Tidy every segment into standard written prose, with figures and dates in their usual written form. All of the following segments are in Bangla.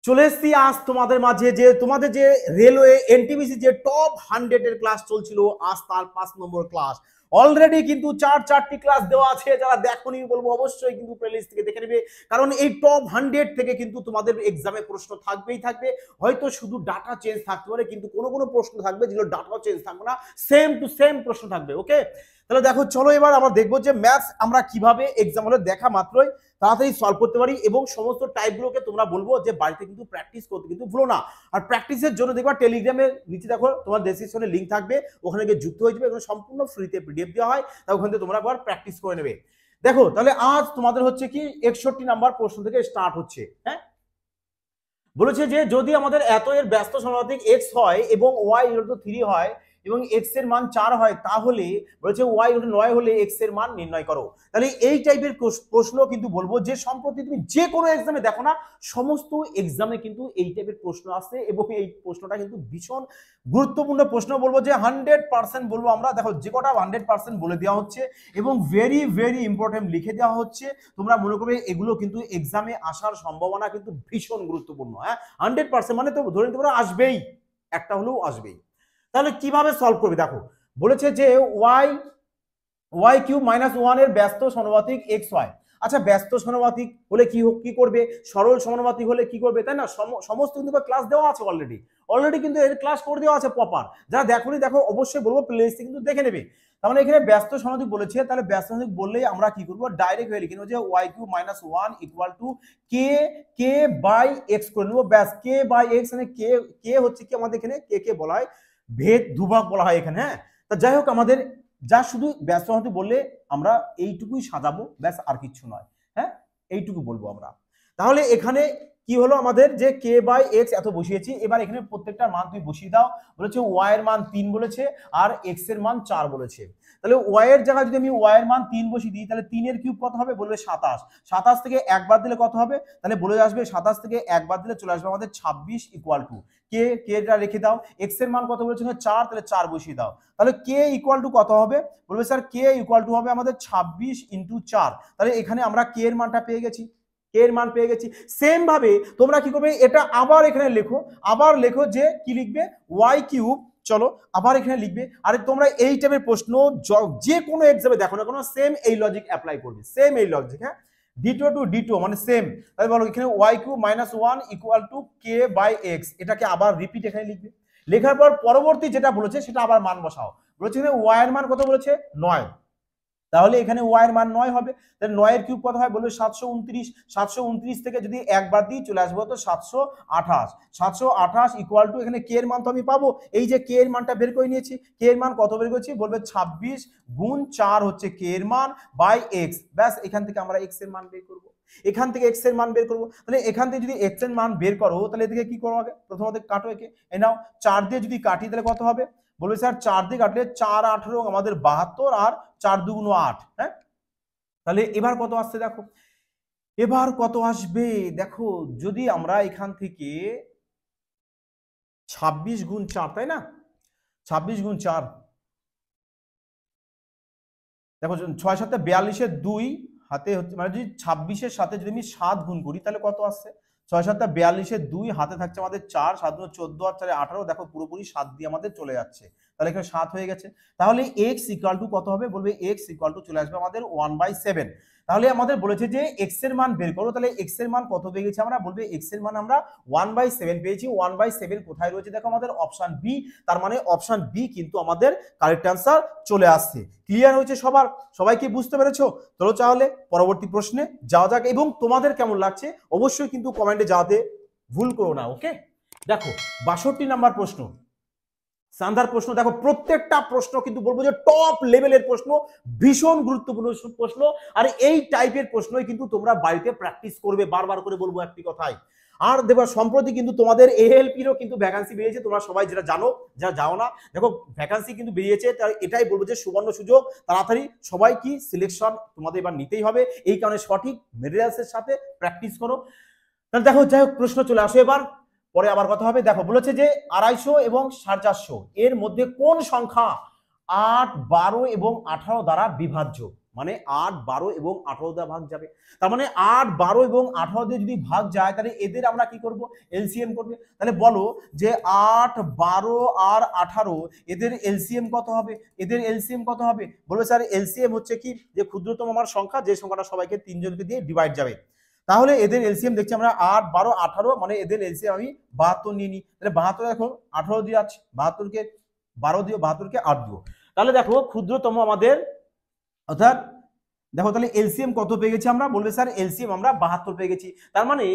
চলে এসছি আজ তোমাদের মাঝে যে তোমাদের যে রেলওয়ে এনটিপিসি যে টপ 100 এর ক্লাস চলছিল, আজ তার 5 নম্বর ক্লাস। অলরেডি কিন্তু চারটি ক্লাস দেওয়া আছে, যারা দেখোনি বলবো অবশ্যই কিন্তু প্লেলিস্ট থেকে দেখে নেবে, কারণ এই টপ 100 থেকে কিন্তু তোমাদের এক্সামে প্রশ্ন থাকবেই থাকবে। হয়তো শুধু ডাটা চেঞ্জ থাকতে পারে, কিন্তু কোনো প্রশ্ন থাকবে যেগুলো ডাটাও চেঞ্জ থাকবে না, সেম টু সেম প্রশ্ন থাকবে। ওকে, তাহলে দেখো চলো এবার আমরা দেখবো যে ম্যাথস আমরা কিভাবে এক্সাম হলে দেখা মাত্রই তাড়াতাড়ি সলভ করতে পারি, এবং সমস্ত টাইপগুলোকে তোমরা বলবো যে বাড়িতে কিন্তু প্র্যাকটিস করতে কিন্তু ভুলো না। আর প্র্যাকটিসের জন্য দেখবা টেলিগ্রামের নিচে দেখো তোমার ডেসক্রিপশনে লিঙ্ক থাকবে, ওখানে গিয়ে যুক্ত হয়ে যাবে, এখানে সম্পূর্ণ ফ্রিতে পিডিএফ দেওয়া হয়, তা ওখান থেকে তোমরা একবার প্র্যাকটিস করে নেবে। দেখো তাহলে আজ তোমাদের হচ্ছে কি 61 নাম্বার প্রশ্ন থেকে স্টার্ট হচ্ছে। হ্যাঁ, বলেছে যে যদি আমাদের এত এর ব্যস্ত সমানুপাতিক x হয় এবং y = 3 হয় এবং x এর মান 4 হয়, তাহলে বলেছে y = 9 হলে x এর মান নির্ণয় করো। তাহলে এই টাইপের প্রশ্ন কিন্তু বলবো যে সম্প্রতি তুমি যে কোনো এক্সামে দেখো না, সমস্ত এক্সামে কিন্তু এই টাইপের প্রশ্ন আসে, এবং এই প্রশ্নটা কিন্তু ভীষণ গুরুত্বপূর্ণ প্রশ্ন। বলবো যে 100% বলবো আমরা, দেখো যে কটা 100% বলে দেওয়া হচ্ছে এবং ভেরি ভেরি ইম্পর্টেন্ট লিখে দেওয়া হচ্ছে, তোমরা মনে করবে এগুলো কিন্তু এক্সামে আসার সম্ভাবনা কিন্তু ভীষণ গুরুত্বপূর্ণ। হ্যাঁ, 100% মানে তো ধরে নিতে পারো আসবেই, একটা হলেও আসবেই। তাহলে কিভাবে সলভ করবে দেখো, বলেছে যে y³ - 1 এর ব্যস্ত সমানুপাতিক xy। আচ্ছা, ব্যস্ত সমানুপাতিক হলে কি করবে, সরল সমানুপাতিক হলে কি করবে, তাই না? সমস্ত কিন্তু ক্লাস দেওয়া আছে অলরেডি কিন্তু এর ক্লাস করে দেওয়া আছে প্রপার। যারা দেখোনি দেখো, অবশ্যই বলবো প্লেলিস্টে কিন্তু দেখে নেবে। তার মানে এখানে ব্যস্ত সমানুপাতিক বলেছে, তাহলে ব্যস্ত সমানুপাতিক বললেই আমরা কি করবো, ডাইরেক্ট হয়ে লিখে নেবো যে y³ - 1 = k/x করে নেবো। ব্যাস, k/x মানে কে হচ্ছে কি আমাদের এখানে কে বলা হয় ভেদ ধ্রুবক বলা হয় এখানে। হ্যাঁ, তা যাই হোক, আমাদের যা শুধু ব্যস্ত সমানুপাতিক বললে আমরা এইটুকুই সাজাবো, ব্যাস, আর কিছু নয়। হ্যাঁ, এইটুকু বলবো আমরা। তাহলে এখানে কি হলো আমাদের, যে k/x এত বসিয়েছি, এবার এখানে প্রত্যেকটা মান তুমি বসিয়ে দাও। বলেছে y এর মান 3 বলেছে আর x এর মান 4 বলেছে। তাহলে y এর জায়গায় যদি আমি y এর মান 3 বসিয়ে দিই, তাহলে 3 এর কিউব কত হবে, বলবে 27। 27 থেকে 1 বাদ দিলে কত হবে, তাহলে বলে আসবে 27 থেকে 1 বাদ দিলে চলে আসবে আমাদের 26 = কেটা রেখে দাও। x এর মান কত বলেছিল 4, তাহলে 4 বসিয়ে দাও। তাহলে k = কত হবে, বলবে স্যার k = হবে আমাদের 26 × 4। তাহলে এখানে আমরা k এর মানটা পেয়ে গেছি, সেম ভাবে তোমরা কি করবে, এটা আবার এখানে লেখো, যে কি লিখবে, y³ চলো আবার এখানে লিখবে। আরে তোমরা এই টাইপের প্রশ্ন যে কোনো এক্সামে দেখো না কোনো, সেম এই লজিক অ্যাপ্লাই করবে, সেম এই লজিক। হ্যাঁ, ডিটো টু ডিটো মানে সেম। তাহলে বলো এখানে y³ - 1 = k/x, এটাকে আবার রিপিট এখানে লিখবে। লেখার পর পরবর্তী যেটা বলেছে সেটা আবার মান বসাও। বলেছে এখানে y এর মান কত বলেছে, 9, তাহলে এখানে y এর মান 9 হবে। তাহলে 9 এর কিউব কত হয়, বলবে 729। 729 থেকে যদি 1 বাদ দিই চলে আসবে তো 728। 728 = এখানে k এর মান তো আমি পাবো, এই যে k এর মানটা বের করে নিয়েছি। k এর মান কত বের করেছি, বলবে 26 × 4 হচ্ছে k এর মান বাই x। ব্যাস, এখান থেকে আমরা x এর মান বের করব, তাহলে এখান থেকে যদি x এর মান বের করো, তাহলে এদিকে কি করো, আগে প্রথমত কাটো একে। এ নাও 4 দিয়ে যদি কাটি তাহলে কত হবে, বলবে স্যার 4 দিয়ে কাটলে 4 18 আমাদের 72 আর 4 × 2 = 8। হ্যাঁ, তাহলে এবার কত আসছে দেখো, দেখো যদি আমরা এখান থেকে 26 × 4, তাই না, 26 × 4, দেখো 6 7 42 2 হাতে হচ্ছে, মানে যদি 26 এর সাথে যদি আমি 7 গুণ করি তাহলে কত আসছে, 6 7 42 2 হাতে থাকছে আমাদের 4, 7 × 14 আর 4 18, দেখো পুরোপুরি 7 দিয়ে আমাদের চলে যাচ্ছে, তাহলে এখানে 7 হয়ে গেছে। তাহলে x = কত হবে, বলবে x = চলে আসবে আমাদের 1/7। তাহলে আমাদের বলেছে যে x এর মান বের করো, তাহলে x এর মান কত পেয়ে গেছি আমরা, বলবে x এর মান আমরা 1/7 পেয়েছি। 1/7 কোথায় রয়েছে, দেখো আমাদের অপশন বি, তার মানে অপশন বি কিন্তু আমাদের কারেক্ট অ্যান্সার চলে আসছে। ক্লিয়ার হয়েছে সবাই কি বুঝতে পেরেছো? চলো তাহলে পরবর্তী প্রশ্নে যাওয়া যাক, এবং তোমাদের কেমন লাগছে অবশ্যই কিন্তু কমেন্টে জানাতে ভুল করো না। ওকে, দেখো 62 নাম্বার প্রশ্ন, শানদার প্রশ্ন। দেখো প্রত্যেকটা প্রশ্ন কিন্তু বলবো যে টপ লেভেলের প্রশ্ন, ভীষণ গুরুত্বপূর্ণ প্রশ্ন, আর এই টাইপের প্রশ্নই কিন্তু তোমরা বাড়িতে প্র্যাকটিস করবে, বারবার করে বলবো একটি কথাই। আর দেখো সম্প্রতি কিন্তু তোমাদের এএলপিরও কিন্তু ভ্যাকান্সি বেরিয়েছে, তোমরা সবাই যেটা জানো, যারা যাও না, দেখো ভ্যাকান্সি কিন্তু বেরিয়েছে, তাই এটাই বলবো যে সুবর্ণ সুযোগ, তাড়াতাড়ি সবাই কি সিলেকশন তোমাদের এবার নিতেই হবে, এই কারণে সঠিক মেটেরিয়ালসের সাথে প্র্যাকটিস করো। তাহলে দেখো যাই হোক, প্রশ্ন চলে আসো এবার, পরে আবার কথা হবে। দেখো বলেছে যে 250 এবং 450 এর মধ্যে কোন সংখ্যা 8, 12 এবং 18 দ্বারা বিভাজ্য। মানে 8, 12 এবং 18 দিয়ে ভাগ যাবে। তার মানে 8, 12 এবং 18 দিয়ে যদি ভাগ যায় তাহলে এদের আমরা কি করব, এলসিএম করবে। তাহলে বলো যে 8, 12 আর 18 এদের এলসিএম কত হবে, এদের এলসিএম কত হবে? বলবে স্যার এলসিএম হচ্ছে কি, যে ক্ষুদ্রতম আমার সংখ্যা, যে সংখ্যাটা সবাইকে 3 জনকে দিয়ে ডিভাইড যাবে। তাহলে এদের এলসিএম দেখছি আমরা 8, 12, 18, মানে এদের এলসিএম আমি 72 নিয়ে নিই। তাহলে 72 এখন 18 দিয়ে আছে, 72 কে 12 দিও, 72 কে 8 দিও। তাহলে দেখো ক্ষুদ্রতম আমাদের, অর্থাৎ দেখো তাহলে এলসিএম কত পেয়ে গেছি আমরা, বলবে স্যার এলসিএম আমরা 72 পেয়ে গেছি। তার মানে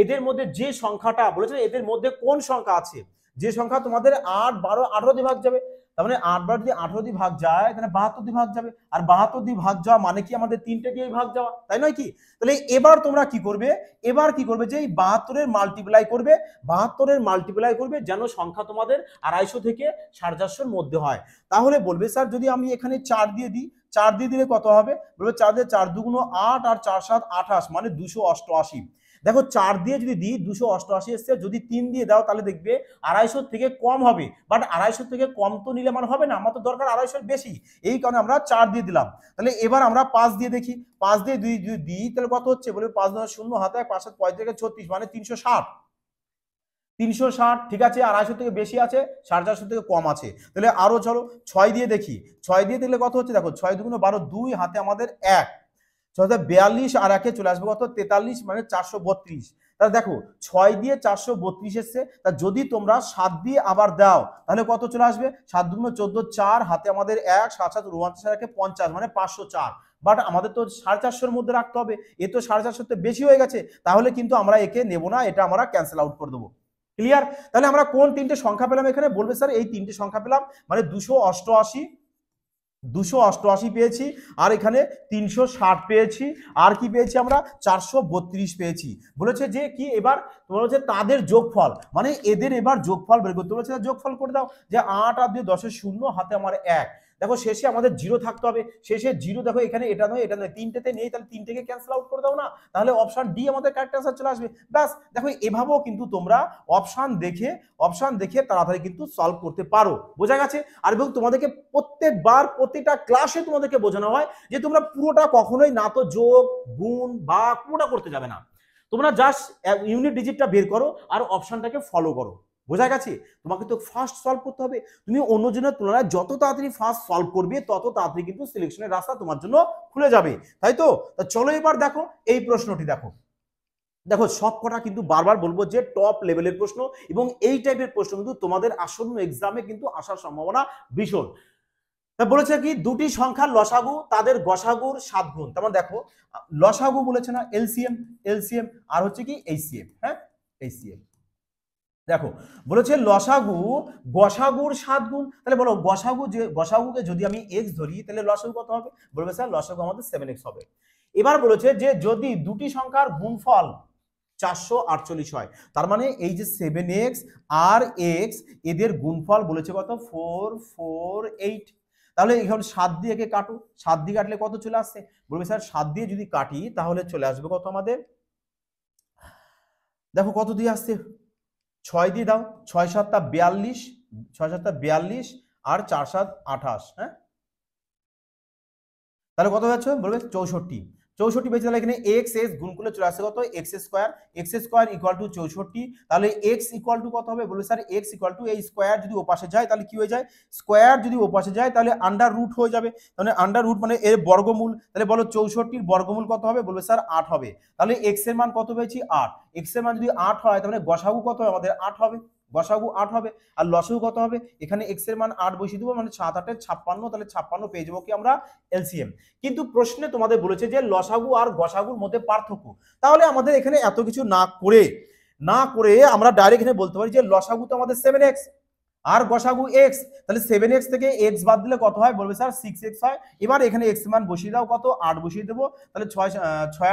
এদের মধ্যে যে সংখ্যাটা বলেছে, এদের মধ্যে কোন সংখ্যা আছে, যে সংখ্যা তোমাদের 8, 12, 18 দিয়ে ভাগ যাবে। তার মানে 8, 12 দিয়ে 18 দিয়ে ভাগ যায়, তাহলে 72 দিয়ে ভাগ যাবে। আর 72 দিয়ে ভাগ যাওয়া মানে কি আমাদের 3টে দিয়ে ভাগ যাওয়া, তাই নয় কি? তাহলে এবার তোমরা কি করবে, এবার কি করবে, যে এই 72 এর মাল্টিপ্লাই করবে, 72 এর মাল্টিপ্লাই করবে যেন সংখ্যা তোমাদের 250 থেকে 450 মধ্যে হয়। তাহলে বলবে স্যার যদি আমি এখানে 4 দিয়ে দিই, 4 দিয়ে দিলে কত হবে, বলবে 4 দিয়ে 4 দুগুণ 8 আর 4 7 28, মানে 288। দেখো 4 দিয়ে যদি দিই 288 এসছে, যদি 3 দিয়ে দাও তাহলে দেখবে 250 থেকে কম হবে, বাট 250 থেকে কম তো নিলে আমার হবে না, আমার তো দরকার 250 এর বেশি, এই কারণে আমরা 4 দিয়ে দিলাম। তাহলে এবার আমরা 5 দিয়ে দেখি, 5 দিয়ে 2 যদি দিই তাহলে কত হচ্ছে, বলবে 5 0 হাতে 5 7 35 36, মানে 360। 360 ঠিক আছে, 250 থেকে বেশি আছে, 450 থেকে কম আছে। তাহলে আরো চলো 6 দিয়ে দেখি, 6 দিয়ে দিলে কত হচ্ছে, দেখো 6 দুগুণ 12, 2 হাতে আমাদের 1, 42 আর 1 চলে আসবে কত, 43, মানে 432। তাহলে দেখো 6 দিয়ে 432 এসছে, তা যদি তোমরা 7 দিয়ে আবার দাও তাহলে কত চলে আসবে, 7 দুগুণ 14, 4 হাতে আমাদের 1, 7 7 49 50, মানে 504। বাট আমাদের তো 450 মধ্যে রাখতে হবে, এ তো 450 তে বেশি হয়ে গেছে, তাহলে কিন্তু আমরা একে নেব না, এটা আমরা ক্যান্সেল আউট করে দেবো। ক্লিয়ার? তাহলে আমরা কোন 3টে সংখ্যা পেলাম এখানে, বলবে স্যার এই 3টে সংখ্যা পেলাম, মানে 288 পেয়েছি, আর এখানে 360 পেয়েছি, আর কি পেয়েছি আমরা 432 পেয়েছি। বলেছে যে কি, এবার তোমার হচ্ছে তাদের যোগফল, মানে এদের এবার যোগফল বের করতে বলেছে। যোগফল করে দাও, যে 8 আর 2 10 0 হাতে আমার 1, দেখো শেষে আমাদের 0 থাকতে হবে, শেষে 0, দেখো এখানে এটা নয় এটা নয়, 3টেতে নেই, তাহলে 3টেকে ক্যান্সেল আউট করে দাও না, তাহলে অপশন ডি আমাদের কারেক্ট অ্যান্সার চলে আসবে। ব্যাস, দেখো এভাবেও কিন্তু তোমরা অপশন দেখে তাড়াতাড়ি কিন্তু সলভ করতে পারো। বোঝা গেছে? আর এবং তোমাদেরকে প্রত্যেকবার প্রতিটা ক্লাসে তোমাদেরকে বোঝানো হয় যে তোমরা পুরোটা কখনোই না তো যোগ গুণ বা পুরোটা করতে যাবে না, তোমরা জাস্ট ইউনিট ডিজিটটা বের করো আর অপশনটাকে ফলো করো। বোঝা গেছে? তোমাকে তো ফার্স্ট সলভ করতে হবে, তুমি অন্যজনের তুলনায় যত তাড়াতাড়ি ফার্স্ট সলভ করবে তত তাড়াতাড়ি কিন্তু সিলেকশনের রাস্তা তোমার জন্য খুলে যাবে, তাই তো? চলো এবার দেখো এই প্রশ্নটি, দেখো দেখো সবকটা কিন্তু বারবার বলবো যে টপ লেভেলের প্রশ্ন, এবং এই টাইপের প্রশ্ন কিন্তু তোমাদের আসন্ন এক্সামে কিন্তু আসার সম্ভাবনা ভীষণ। বলেছে কি, দুটি সংখ্যার লসাগু তাদের গসাগুর 7 গুণ। তেমন দেখো লসাগু বলেছে না, এলসিএম, আর হচ্ছে কি এইচসিএম, হ্যাঁ এইচসিএম। দেখো বলেছে লসাগু গসাগুর 7 গুণ, তাহলে বলো গসাগুকে যদি আমি x ধরি তাহলে লসাগু কত হবে, বলবে স্যার লসাগু আমাদের 7x হবে। এবার বলেছে যে যদি দুটি সংখ্যার গুণফল 448 হয়, তার মানে এই যে 7x আর x এদের গুণফল বলেছে কত, 448। তাহলে এখন 7 দিয়ে একে কাটো, 7 দিয়ে কাটলে কত চলে আসছে, বলবে স্যার 7 দিয়ে যদি কাটি তাহলে চলে আসবে কত আমাদের, দেখো কত দিয়ে আসছে, 6 দিয়ে দাও, 6 7 42, 6 7 42 আর 4 7 28, হ্যাঁ তাহলে কত হচ্ছে, বলবে 64। 64 পেয়েছে, তাহলে এখানে x s গুণ করলে চলে আসছে কত, x স্কয়ার ইকুয়াল টু 64। তাহলে x ইকুয়াল টু কত হবে, বলবে স্যার x ইকুয়াল টু এই স্কয়ার যদি ওপাশে যায় তাহলে কি হয়ে যায়, স্কয়ার যদি ওপাশে যায় তাহলে আন্ডার রুট হয়ে যাবে, তাহলে আন্ডার রুট মানে এর বর্গমূল, তাহলে বলো 64 এর বর্গমূল কত হবে, বলবে স্যার 8 হবে। তাহলে x এর মান কত পেয়েছি, 8, x এর মান যদি 8 হয় তাহলে গসাগু কত হবে আমাদের, 8 হবে, গসাগু 8 হবে। আর লসাগু কত হবে, এখানে x এর মান 8 বসিয়ে দেবো, মানে 7 8 56, তাহলে 56 পেয়ে যাবো কি আমরা এলসিএম। কিন্তু প্রশ্নে তোমাদের বলেছে যে লসাগু আর গসাগুর মধ্যে পার্থক্য, তাহলে আমাদের এখানে এত কিছু না করে আমরা ডাইরেক্ট এখানে বলতে পারি যে লসাগু তো আমাদের 7x আর গসাগু x, তাহলে 7x থেকে x বাদ দিলে কত হয়, বলবে স্যার 6x হয়। এবার এখানে x এর মান বসিয়ে দাও, কত 8 বসিয়ে দেবো, তাহলে 6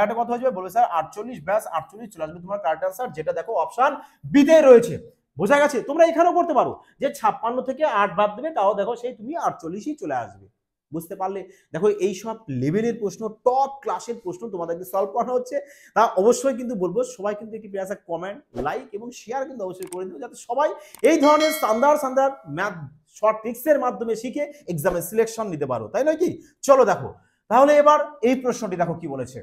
8 কত হয়ে যাবে, বলবে স্যার 48, ব্যাস 48 চলে আসবে তোমার কারেক্ট আনসার, যেটা দেখো অপশন বি তে রয়েছে। বোঝা গেছে? তোমরা এখানেও করতে পারো যে 56 থেকে 8 বাদ দেবে, তাও দেখো সেই তুমি 48ই চলে আসবে। বুঝতে পারলে? দেখো এই সব লেভেলের প্রশ্ন, টপ ক্লাসের প্রশ্ন তোমাদেরকে সলভ করানো হচ্ছে, তা অবশ্যই কিন্তু বলবো সবাই কিন্তু একটি প্লিজ কমেন্ট, লাইক এবং শেয়ার কিন্তু অবশ্যই করে দিও, যাতে সবাই এই ধরনের স্ট্যান্ডার্ড ম্যাথ শর্ট ট্রিক্সের মাধ্যমে শিখে এক্সামে সিলেকশন নিতে পারো, তাই নয় কি? চলো দেখো তাহলে এবার এই প্রশ্নটি দেখো কি বলেছে,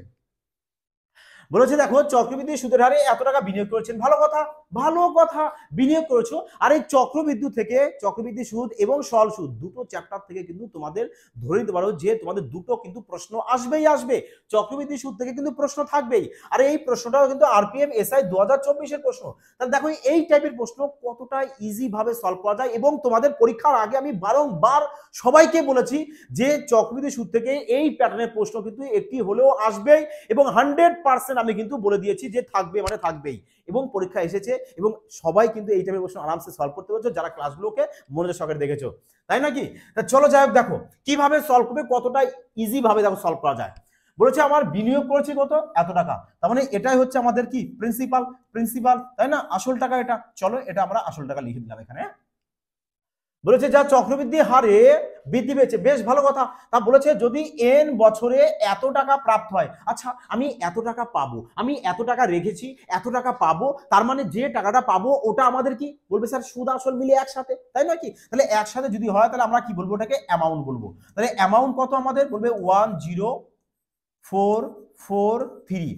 বলেছে দেখো চক্রবৃদ্ধি সুদের হারে এত টাকা বিনিয়োগ করেছেন, ভালো কথা, ভালো কথা, বিনিয়োগ করেছো। আর এই চক্রবৃদ্ধি থেকে চক্রবৃদ্ধি সুদ এবং সরল সুদ দুটো চ্যাপ্টার থেকে কিন্তু তোমাদের ধরে নিতে পারো যে তোমাদের দুটো কিন্তু প্রশ্ন আসবেই আসবে, চক্রবৃদ্ধি সুদ থেকে কিন্তু প্রশ্ন থাকবেই। আর এই প্রশ্নটাও কিন্তু আরপিএফ এসআই 2024-এর প্রশ্ন। তাহলে দেখো এই টাইপের প্রশ্ন কতটা ইজি ভাবে সলভ করা যায়। এবং তোমাদের পরীক্ষার আগে আমি বারংবার সবাইকে বলেছি যে চক্রবৃদ্ধি সুদ থেকে এই প্যাটার্নের প্রশ্ন কিন্তু একটি হলেও আসবেই, এবং 100% আমি কিন্তু বলে দিয়েছি যে থাকবে মানে থাকবেই। এবং পরীক্ষা এসেছে এবং সবাই কিন্তু এই টাইপের প্রশ্ন আরামসে সলভ করতে পারছো যারা ক্লাসগুলোকে মনোযোগ সহকারে দেখেছো, তাই নাকি? তা চলো যাই হোক, দেখো কিভাবে সলভ করবে, কতটা ইজি ভাবে দেখো সলভ করা যায়। বলেছে আমার বিনিয়োগ করেছি কত, এত টাকা, তার মানে এটাই হচ্ছে আমাদের কি প্রিন্সিপাল, প্রিন্সিপাল তাই না, আসল টাকা এটা। চলো এটা আমরা আসল টাকা লিখে দিলাম এখানে। বলেছে যা চক্রবৃদ্ধি হারে বৃদ্ধি পেয়েছে, বেশ ভালো কথা। তা বলেছে যদি এন বছরে এত টাকা প্রাপ্ত হয়, আচ্ছা আমি এত টাকা পাবো, আমি এত টাকা রেখেছি, এত টাকা পাবো, তার মানে যে টাকাটা পাবো ওটা আমাদের কি বলবে স্যার সুদ আসল মিলে একসাথে, তাই না কি? তাহলে একসাথে যদি হয় তাহলে আমরা কি বলবো, ওটাকে অ্যামাউন্ট বলবো। তাহলে অ্যামাউন্ট কত আমাদের বলবে 1043।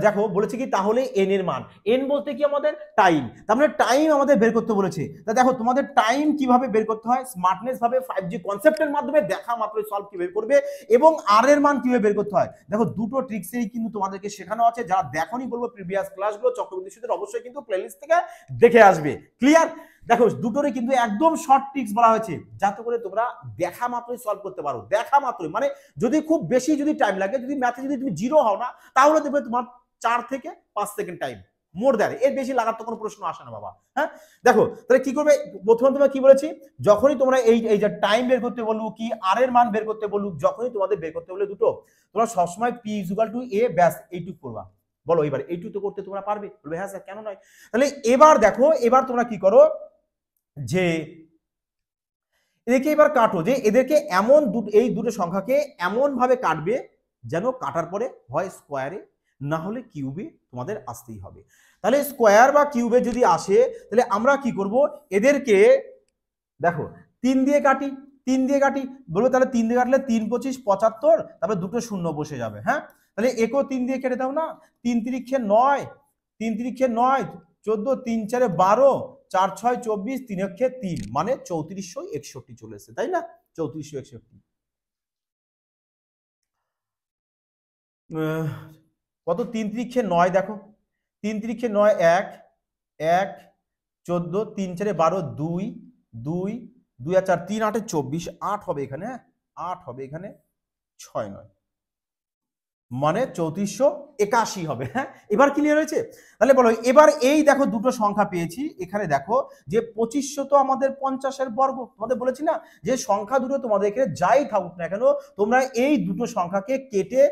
দেখো বলেছে কি তাহলে এন এর মান, এন বলতে কি আমাদের টাইম, তার মানে টাইম আমাদের বের করতে বলেছে। তা দেখো তোমাদের টাইম কিভাবে বের করতে হয়, স্মার্টনেস ভাবে 5G কনসেপ্টের মাধ্যমে দেখা মাত্র সলভ কি বের করবে, এবং আর এর মান কিভাবে বের করতে হয়। দেখো দুটো ট্রিক্সেই কিন্তু তোমাদেরকে শেখানো আছে, যারা দেখোনি বলবো প্রিভিয়াস ক্লাসগুলো চক্রবৃদ্ধি সুদের অবশ্যই কিন্তু প্লেলিস্ট থেকে দেখে আসবে। ক্লিয়ার? দেখো দুটোরই কিন্তু একদম শর্ট ট্রিক্স বলা হয়েছে যাতে করে তোমরা দেখা মাত্রই সলভ করতে পারো, দেখা মাত্রই, মানে যদি খুব বেশি যদি টাইম লাগে, যদি ম্যাথে যদি তুমি জিরো হও না, তাহলে দেখবে তোমার 4 থেকে 5 সেকেন্ড টাইম, মোর দ্যাট, এর বেশি লাগার তো কোনো প্রশ্ন আসে না বাবা। হ্যাঁ দেখো তাহলে কি করবে, প্রথমে তোমরা কি বলেছি, যখনই তোমরা এই যে টাইম বের করতে বলবো কি আর এর মান বের করতে বলবো, যখনই তোমাদের বের করতে বলে দুটো, তোমরা সবসময় পি ইজ ইকুয়াল টু এ ব্যাস এইটুকু করবা। বলো এবার এইটুকু তো করতে তোমরা পারবে, বলবে হ্যাঁ স্যার কেন নয়। তাহলে এবার দেখো, এবার তোমরা কি করো যে এদেরকে এবার কাটো, যে এদেরকে এমন এই দুটো সংখ্যাকে এমন ভাবে কাটবে যেন কাটার পরে হয় স্কোয়ারে না হলে কিউবে তোমাদের আসতেই হবে। তাহলে স্কোয়ার বা কিউবে যদি আসে তাহলে আমরা কি করব, এদেরকে দেখো 3 দিয়ে কাটি, 3 দিয়ে কাটি বলবো, তাহলে 3 দিয়ে কাটলে 3 25 75, তারপরে দুটো শূন্য বসে যাবে। হ্যাঁ তাহলে একেও 3 দিয়ে কেটে দাও না, 3 তিরিক্ষে 9, 3 তিরিক্ষে 9 14, 3 4 12, 4 6 24, 3 অক্ষে 3, মানে 3461 চলে এসেছে, তাই না? 3461 কত, 3 তিরিক্ষে 9 দেখো, 3 তিরিক্ষে 9 1 1 14, 3 4 12, 2 2 2 আর 4 3 8 24, 8 হবে এখানে, 8 হবে এখানে, 6 9, মানে 3481 হবে। হ্যাঁ এবার ক্লিয়ার হয়েছে? তাহলে বলো এবার এই দেখো দুটো সংখ্যা পেয়েছি, এখানে দেখো যে 2500 তো আমাদের 50-এর বর্গ, তোমাদের বলেছি না যে সংখ্যা দুটো তোমাদের এখানে যাই থাকুক না কেন, তোমরা এই দুটো সংখ্যাকে কেটে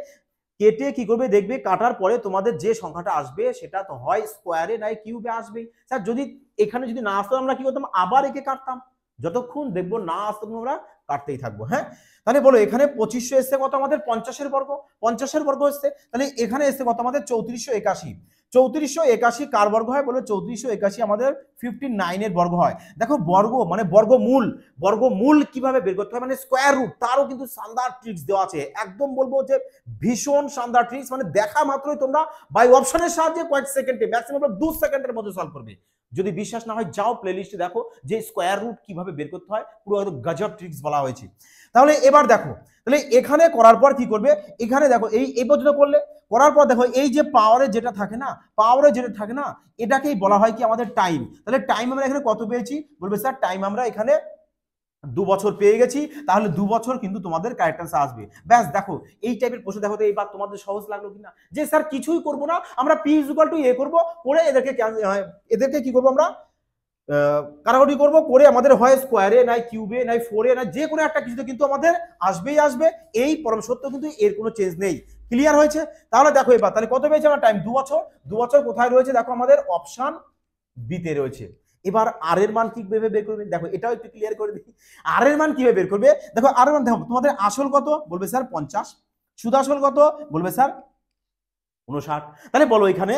কেটে কি করবে দেখবে, কাটার পরে তোমাদের যে সংখ্যাটা আসবে সেটা তো হয় স্কোয়ারে নাই কিউবে আসবেই। স্যার যদি এখানে যদি না আসতো আমরা কি করতাম, আবার একে কাটতাম, যতক্ষণ দেখবো না আসতো আমরা কাটতেই থাকবো। হ্যাঁ তাহলে বলো এখানে 2500 এসছে কত আমাদের 50-এর বর্গ, 50-এর বর্গ এসছে, তাহলে এখানে এসছে কত আমাদের 3481। 3481 কার বর্গ হয় বলো, 3481 আমাদের 59-এর বর্গ হয়। দেখো বর্গ মানে বর্গমূল, বর্গমূল কিভাবে বের করতে হয় মানে স্কোয়ার রুট, তারও কিন্তু শানদার ট্রিক্স দেওয়া আছে, একদম বলবো যে ভীষণ শানদার ট্রিক্স, মানে দেখা মাত্রই তোমরা বাই অপশনের সাহায্যে কয়েক সেকেন্ডে, ম্যাক্সিমাম 2 সেকেন্ডের মধ্যে সলভ করবে। যদি বিশ্বাস না হয় যাও প্লেলিস্টে দেখো যে স্কোয়ার রুট কিভাবে বের করতে হয়, পুরো একদম গজব ট্রিক্স বলা হয়েছে। তাহলে এবার দেখো, তাহলে এখানে করার পর কি করবে, এখানে দেখো এই পর্যন্ত করলে, করার পর দেখো এই যে পাওয়ারে যেটা থাকে না, পাওয়ারে যেটা থাকে না, এটাকেই বলা হয় কি আমাদের টাইম। তাহলে টাইম আমরা এখানে কত পেয়েছি বলবে স্যার, টাইম আমরা এখানে 2 বছর পেয়ে গেছি, তাহলে 2 বছর কিন্তু তোমাদের কারেক্ট অ্যান্সার আসবে। ব্যাস দেখো এই টাইপের প্রশ্ন দেখো তো এইবার তোমাদের সহজ লাগলো কিনা, যে স্যার কিছুই করবো না আমরা পি ইজ ইকুয়াল টু এ করবো, করে এদেরকে কি করবো আমরা কাটাকুটি করবো, করে আমাদের হয় স্কোয়ারে নাই কিউবে নাই ফোরে নাই যে কোনো একটা কিছুতে কিন্তু আমাদের আসবেই আসবে, এই পরম সত্য, কিন্তু এর কোনো চেঞ্জ নেই। ক্লিয়ার হয়েছে? তাহলে দেখো এবার তাহলে কত পেয়েছে আমরা টাইম 2 বছর, 2 বছর কোথায় রয়েছে দেখো আমাদের অপশন বিতে রয়েছে। এবার আর এর মান কিভাবে বের করবে দেখো, এটাও একটু ক্লিয়ার করে দিই, আর এর মান কিভাবে বের করবে দেখো, আর এর মান দেখো তোমাদের আসল কত বলবে স্যার 50, সুদ আসল কত বলবে স্যার 59। তাহলে বলো এখানে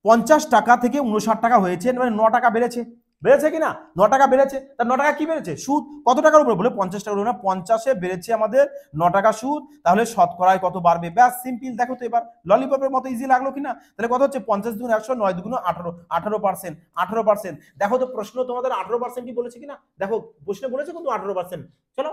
50 টাকা থেকে 59 টাকা হয়েছে, মানে 9 টাকা বেড়েছে, বেড়েছে কিনা? 9 টাকা বেড়েছে। তার 9 টাকা কি বেড়েছে? সুদ। কত টাকার উপরে? বলে 50 টাকার উপরে, 50-এ বেড়েছে আমাদের 9 টাকা সুদ। তাহলে শতকরায় কত বাড়বে? ব্যাস সিম্পল। দেখো তো এবার ললিপপের মতো ইজি লাগলো কিনা? তাহলে কত হচ্ছে? 50 গুণ 100, 9 দুগুণ 18, 18%, 18%। দেখো তো প্রশ্ন তোমাদের 18% কি বলেছে কিনা? দেখো প্রশ্নে বলেছে কিন্তু 18%। চলো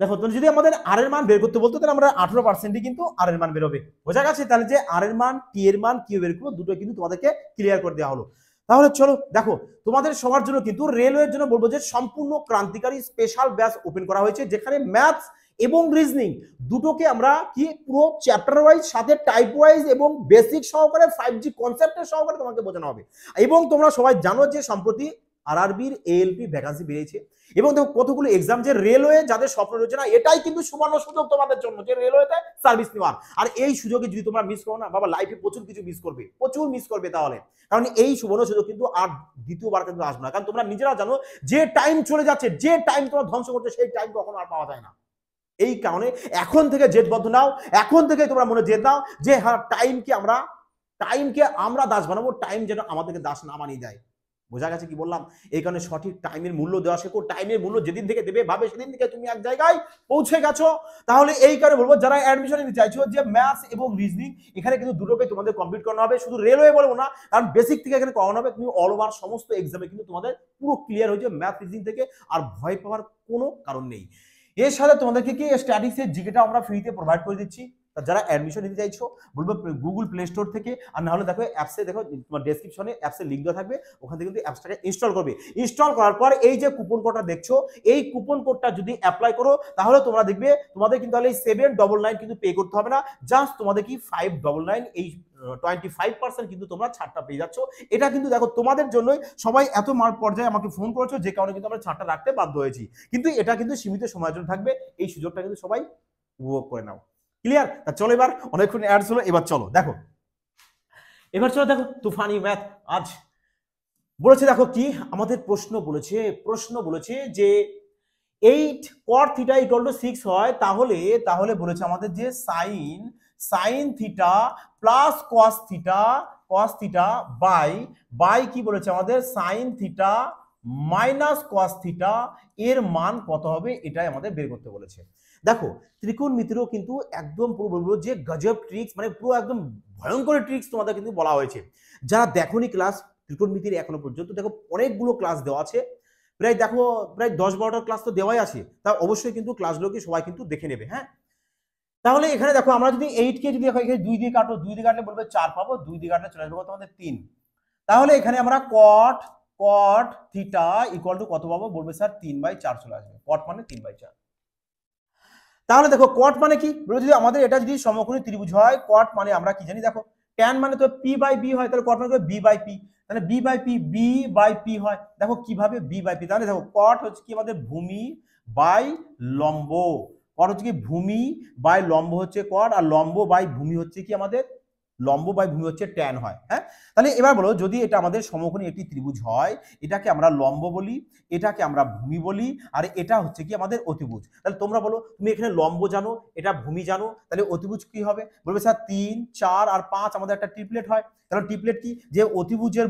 দেখো, তো যদি আমাদের আর এর মান বের করতে বলতো তাহলে আমরা 18%ই কিন্তু আর এর মান বেরোবে। বোঝা গেছে? তাহলে যে আর এর মান, টি এর মান কি বের করবো, দুটো কিন্তু তোমাদেরকে ক্লিয়ার করে দেওয়া হলো। তাহলে চলো দেখো, তোমাদের সবার জন্য কিন্তু রেলওয়ের জন্য বলবো যে সম্পূর্ণ ক্রান্তিকারী স্পেশাল ব্যাচ ওপেন করা হয়েছে, যেখানে ম্যাথস এবং রিজনিং দুটোকে আমরা কি পুরো চ্যাপ্টার ওয়াইজ, সাথে টাইপ ওয়াইজ এবং বেসিক সহকারে 5G কনসেপ্টের সহকারে তোমাকে বোঝানো হবে। এবং তোমরা সবাই জানো যে সম্প্রতি আরআরবির এএলপি ভ্যাকান্সি বেরিয়েছে, এবং দেখো কতগুলো এক্সাম, যে রেলওয়ে যাদের স্বপ্ন রয়েছে না, এটাই কিন্তু সুবর্ণ সুযোগ তোমাদের জন্য যে রেলওয়েতে সার্ভিস নেওয়ার। আর এই সুযোগে যদি তোমরা মিস করো না বাবা, লাইফে প্রচুর কিছু মিস করবে, প্রচুর মিস করবে। তাহলে কারণ এই সুবর্ণ সুযোগ কিন্তু আর দ্বিতীয়বার কিন্তু আসবে না, কারণ তোমরা নিজেরা জানো যে টাইম চলে যাচ্ছে, যে টাইম তোমরা ধ্বংস করছে, সেই টাইম কখনো আর পাওয়া যায় না। এই কারণে এখন থেকে জেদবদ্ধ নাও, এখন থেকে তোমরা মনে জেদ নাও যে হ্যাঁ, টাইমকে আমরা দাস বানাবো, টাইম যেন আমাদেরকে দাস না বানিয়ে দেয়। বোঝা গেছে কি বললাম? এই কারণে সঠিক টাইমের মূল্য দেওয়া শেখো। টাইমের মূল্য যেদিন থেকে দেবে ভাবে, সেদিন থেকে তুমি এক জায়গায় পৌঁছে গেছো। তাহলে এই কারণে বলবো, যারা অ্যাডমিশন নিতে চাইছো, যে ম্যাথস এবং রিজনিং এখানে কিন্তু দুটোকে তোমাদের কমপ্লিট করানো হবে। শুধু রেলওয়ে বলবো না, কারণ বেসিক থেকে এখানে করানো হবে। তুমি অল ওভার সমস্ত এক্সামে কিন্তু তোমাদের পুরো ক্লিয়ার হয়ে যাবে ম্যাথ রিজনিং থেকে, আর ভয় পাওয়ার কোনো কারণ নেই। এর সাথে তোমাদেরকে কি স্ট্যাটিক্সের জিকেটা আমরা ফ্রিতে প্রোভাইড করে দিচ্ছি। যারা অ্যাডমিশন নিতে চাইছো বলবো গুগল প্লে স্টোর থেকে, আর না হলে দেখো অ্যাপসে, দেখো তোমার ডেসক্রিপশনে অ্যাপসের লিঙ্ক দেওয়া থাকবে, ওখান থেকে কিন্তু অ্যাপসটাকে ইনস্টল করবে। ইনস্টল করার পর এই যে কুপন কোডটা দেখছো, এই কুপন কোডটা যদি অ্যাপ্লাই করো, তাহলে তোমরা দেখবে তোমাদের কিন্তু তাহলে 799 কিন্তু পে করতে হবে না, জাস্ট তোমাদের কি 599, এই 25% কিন্তু তোমরা ছাড়টা পেয়ে যাচ্ছ। এটা কিন্তু দেখো তোমাদের জন্যই, সবাই এত মার পর্যায়ে আমাকে ফোন করেছো, যে কারণে কিন্তু আমরা ছাড়টা রাখতে বাধ্য হয়েছি। কিন্তু এটা কিন্তু সীমিত সময়ের জন্য থাকবে, এই সুযোগটা কিন্তু সবাই উপভোগ করে নাও। ক্লিয়ার? চলো এবার অনেকক্ষণ অ্যাডস হলো, এবার চলো দেখো, দেখো তুফানি ম্যাথ আজ বলেছে। দেখো কি আমাদের প্রশ্ন বলেছে যে 8 cot থিটা ইকুয়াল টু 6 হয়, তাহলে বলেছে আমাদের যে sine theta plus cos theta by কি বলেছে আমাদের sine theta minus cos theta এর মান কত হবে, এটাই আমাদের বের করতে বলেছে। দেখো ত্রিকোণমিতিরও কিন্তু একদম পুরো বলবো যে গজব ট্রিক্স, মানে পুরো একদম ভয়ঙ্কর ট্রিক্স তোমাদের কিন্তু বলা হয়েছে। যারা দেখোনি ক্লাস ত্রিকোণমিতির এখনো পর্যন্ত, দেখো অনেকগুলো ক্লাস দেওয়া আছে, প্রায় 10-12টা ক্লাস তো দেওয়াই আছে। তা অবশ্যই কিন্তু ক্লাসগুলোকে সবাই কিন্তু দেখে নেবে। হ্যাঁ, তাহলে এখানে দেখো আমরা যদি 8কে যদি দেখো এখানে 2 দিয়ে কাটো, 2 দিয়ে কাটলে বলবে 4 পাবো, 2 দিয়ে কাটলে চলে আসবে তোমাদের 3। তাহলে এখানে আমরা কট থিটা ইকুয়াল টু কত পাবো, বলবে স্যার 3/4 চলে আসবে। কট মানে 3/4। তাহলে দেখো কট মানে কি, যদি আমাদের এটা যদি সমকোণী ত্রিভুজ হয়, কট মানে আমরা কি জানি, দেখো ট্যান মানে তো p/b হয়, তাহলে কট মানে b/p, তাহলে b/p হয়। দেখো কিভাবে b/p, তাহলে দেখো কট হচ্ছে কি আমাদের ভূমি বাই লম্ব, কট হচ্ছে কি ভূমি বাই লম্ব হচ্ছে কট, আর লম্ব বাই ভূমি হচ্ছে কি আমাদের লম্ব বাই ভূমি হচ্ছে ট্যান হয়। হ্যাঁ, তাহলে এবার বলো, যদি এটা আমাদের সমকোণী একটি ত্রিভুজ হয়, এটাকে আমরা লম্ব বলি, এটাকে আমরা ভূমি বলি, আর এটা হচ্ছে কি আমাদের অতিভুজ। তাহলে তোমরা বলো, তুমি এখানে লম্ব জানো, এটা ভূমি জানো, তাহলে অতিভুজ কি হবে, বলবে স্যার 3, 4 আর 5 আমাদের একটা ট্রিপলেট হয়। তাহলে ট্রিপলেট কি, যে অতিভুজের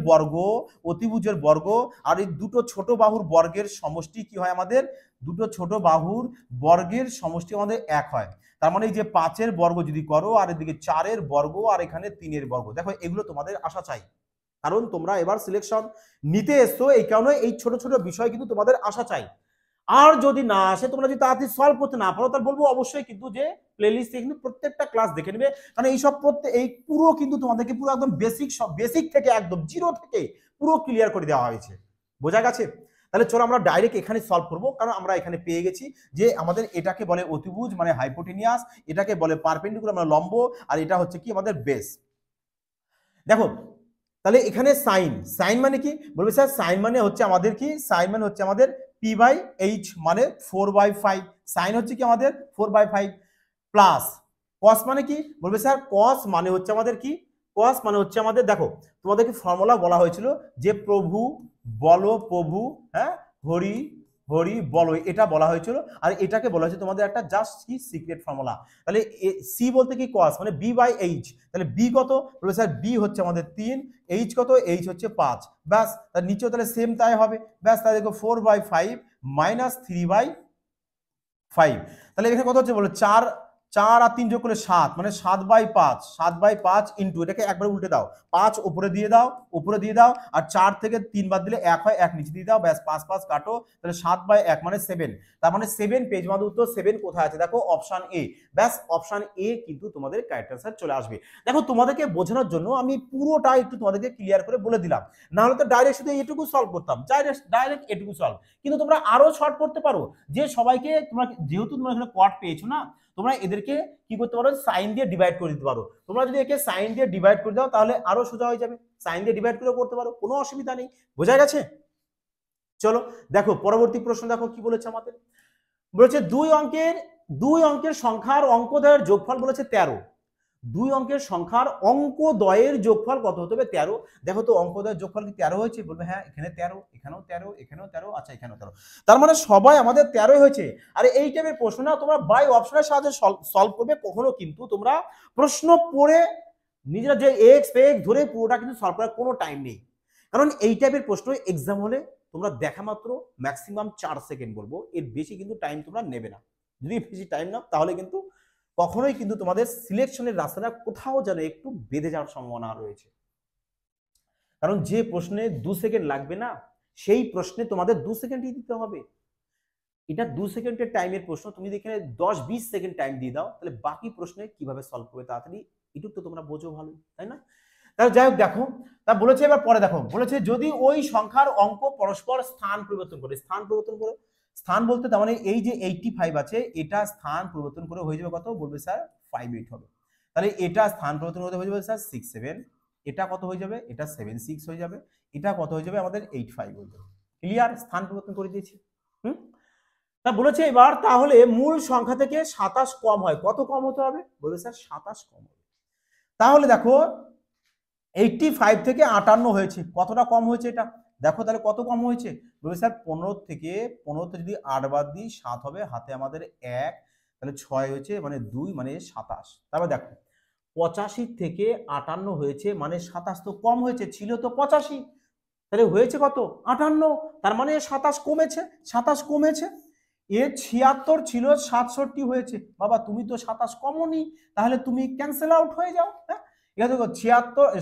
বর্গ আর এই দুটো ছোট বাহুর বর্গের সমষ্টি কি হয় আমাদের, দুটো ছোট বাহুর বর্গের সমষ্টি আমাদের 1 হয়। তার মানে এই যে 5-এর বর্গ যদি করো, আর এদিকে 4-এর বর্গ, আর এখানে 3-এর বর্গ, দেখো এগুলো তোমাদের আসা চাই, কারণ তোমরা এবার সিলেকশন নিতে এসছো, এই কারণে এই ছোট ছোট বিষয় কিন্তু তোমাদের আসা চাই। আর যদি না আসে, তোমরা যদি তাড়াতাড়ি সলভ করতে না পারো, তাহলে বলবো অবশ্যই কিন্তু যে প্লেলিস্টে কিন্তু প্রত্যেকটা ক্লাস দেখে নেবে, কারণ এইসব এই পুরো কিন্তু তোমাদেরকে পুরো একদম বেসিক থেকে একদম জিরো থেকে পুরো ক্লিয়ার করে দেওয়া হয়েছে। বোঝা গেছে? তাহলে চলো আমরা ডাইরেক্ট এখানে সলভ করবো, কারণ আমরা এখানে পেয়ে গেছি যে আমাদের এটাকে বলে অতিভুজ মানে হাইপোটেনিয়াস, এটাকে বলে পারপেন্ডিকুলার মানে লম্ব, আর এটা হচ্ছে কি আমাদের বেস। দেখো তাহলে এখানে সাইন মানে কি, বলবে স্যার সাইন মানে হচ্ছে আমাদের কি, সাইন মানে হচ্ছে আমাদের p/h মানে 4/5, সাইন হচ্ছে কি আমাদের 4/5 প্লাস কস মানে কি, বলবে স্যার কস মানে হচ্ছে আমাদের কি, কস মানে হচ্ছে আমাদের, দেখো তোমাদেরকে ফর্মুলা বলা হয়েছিল যে প্রভু বলো প্রভু, হ্যাঁ হরি হরি বলো, এটা বলা হয়েছিল। আর এটাকে বলা হয়েছে তোমাদের একটা জাস্ট কি সিক্রেট ফর্মুলা। তাহলে সি বলতে কি কস, মানে বি বাই এইচ। তাহলে বি কত, বলবে স্যার বি হচ্ছে আমাদের 3, এইচ কত, এইচ হচ্ছে 5। ব্যাস, তার নিচেও তাহলে সেম তাই হবে। ব্যাস, তাহলে দেখো 4/5 মাইনাস 3/5। তাহলে এখানে কত হচ্ছে বলো, 4, 4 আর 3 যোগ করলে 7, মানে 7/5, 7/5 ইন্টু, এটাকে একবার উল্টে দাও, 5 উপরে দিয়ে দাও, উপরে দিয়ে দাও, আর 4 থেকে 3 বাদ দিলে 1 হয়, 1 নিচে দিয়ে দাও, ব্যাস 5 5 কাটো, তাহলে 7/1 মানে 7। তার মানে 7 পেজ মাদ উত্তর 7 কোথায় আছে দেখো, অপশন এ। ব্যাস, অপশন এ কিন্তু তোমাদের কারেক্ট অ্যান্সার চলে আসবে। দেখো তোমাদেরকে বোঝানোর জন্য আমি পুরোটা একটু তোমাদেরকে ক্লিয়ার করে বলে দিলাম, না হলে তো ডাইরেক্ট শুধু এটুকু সলভ করতাম, ডাইরেক্ট এটুকু সলভ। কিন্তু তোমরা আরো শর্ট করতে পারো, যে সবাইকে তোমরা যেহেতু তোমরা এখানে কোয়াড পেয়েছো না, তোমরা এদেরকে কি করতে পারো, সাইন দিয়ে ডিভাইড করে দিতে পারো। তোমরা যদি একে সাইন দিয়ে ডিভাইড করে দাও তাহলে আরো সোজা হয়ে যাবে, সাইন দিয়ে ডিভাইড করে করতে পারো, কোনো অসুবিধা নেই। বোঝা গেছে? চলো দেখো পরবর্তী প্রশ্ন, দেখো কি বলেছে আমাদের। বলেছে দুই অঙ্কের সংখ্যার অঙ্কদ্বয়ের যোগফল বলেছে 13। দুই অঙ্কের সংখ্যার অঙ্কদ্বয়ের যোগফল কত হতে হবে, 13। দেখো তো অঙ্কদ্বয়ের যোগফল কি 13 হয়েছে, বলবে হ্যাঁ, এখানে 13, এখানেও 13, এখানেও 13, আচ্ছা এখানেও 13, তার মানে সবাই আমাদের 13 হয়েছে। আর এই টাইপের প্রশ্ন না তোমরা বাই অপশনের সাহায্যে সলভ করবে, কখনো কিন্তু তোমরা প্রশ্ন পড়ে নিজেরা যে এক্স ফেক্স ধরে পুরোটা কিন্তু সলভ করার কোনো টাইম নেই। কারণ এই টাইপের প্রশ্ন এক্সাম হলে তোমরা দেখা মাত্র ম্যাক্সিমাম 4 সেকেন্ড বলবো, এর বেশি কিন্তু টাইম তোমরা নেবে না। যদি বেশি টাইম নাও তাহলে কিন্তু কখনোই কিন্তু তোমাদের সিলেকশনের রাস্তাটা কোথাও যেন একটু বেঁধে যাওয়ার সম্ভাবনা রয়েছে। কারণ যে প্রশ্নে 2 সেকেন্ড লাগবে না, সেই প্রশ্নে তোমাদের 2 সেকেন্ডই দিতে হবে। এটা 2 সেকেন্ডের টাইমের প্রশ্ন, তুমি এখানে 10-20 সেকেন্ড টাইম দিয়ে দাও, তাহলে বাকি প্রশ্নে কিভাবে সলভ করবে তাড়াতাড়ি, এটুকু তো তোমরা বোঝো ভালো, তাই না? তাহলে যাই হোক দেখো, তা বলেছে এবার পরে দেখো, বলেছে যদি ওই সংখ্যার অঙ্ক পরস্পর স্থান পরিবর্তন করে, স্থান পরিবর্তন করে, স্থান বলতে তার মানে এই যে 85 আছে, এটা স্থান পরিবর্তন করে হয়ে যাবে কত, বলবে স্যার 58 হবে। তাহলে এটা স্থান পরিবর্তন করতে হয়ে যাবে স্যার 67, এটা কত হয়ে যাবে, এটা 76 হয়ে যাবে, এটা কত হয়ে যাবে আমাদের 85 হয়ে যাবে। ক্লিয়ার? স্থান পরিবর্তন করে দিয়েছি। তা বলেছে এবার তাহলে মূল সংখ্যা থেকে 27 কম হয়, কত কম হতে হবে, বলবে স্যার 27 কম হবে। তাহলে দেখো 85 থেকে 58 হয়েছে, কতটা কম হয়েছে এটা দেখো, তাহলে কত কম হয়েছে, বলবে স্যার 15 থেকে যদি 8 বাদ দিই 7 হবে, হাতে আমাদের 1, তাহলে 6 হয়েছে, মানে 2 মানে 27। তারপর দেখো 85 থেকে 58 হয়েছে, মানে 27 তো কম হয়েছে, ছিল তো 85, তাহলে হয়েছে কত 58, তার মানে 27 কমেছে, 27 কমেছে। এ 76 ছিল 67 হয়েছে, বাবা তুমি তো 27 কমনি, তাহলে তুমি ক্যান্সেল আউট হয়ে যাও। হ্যাঁ, এখানে দেখো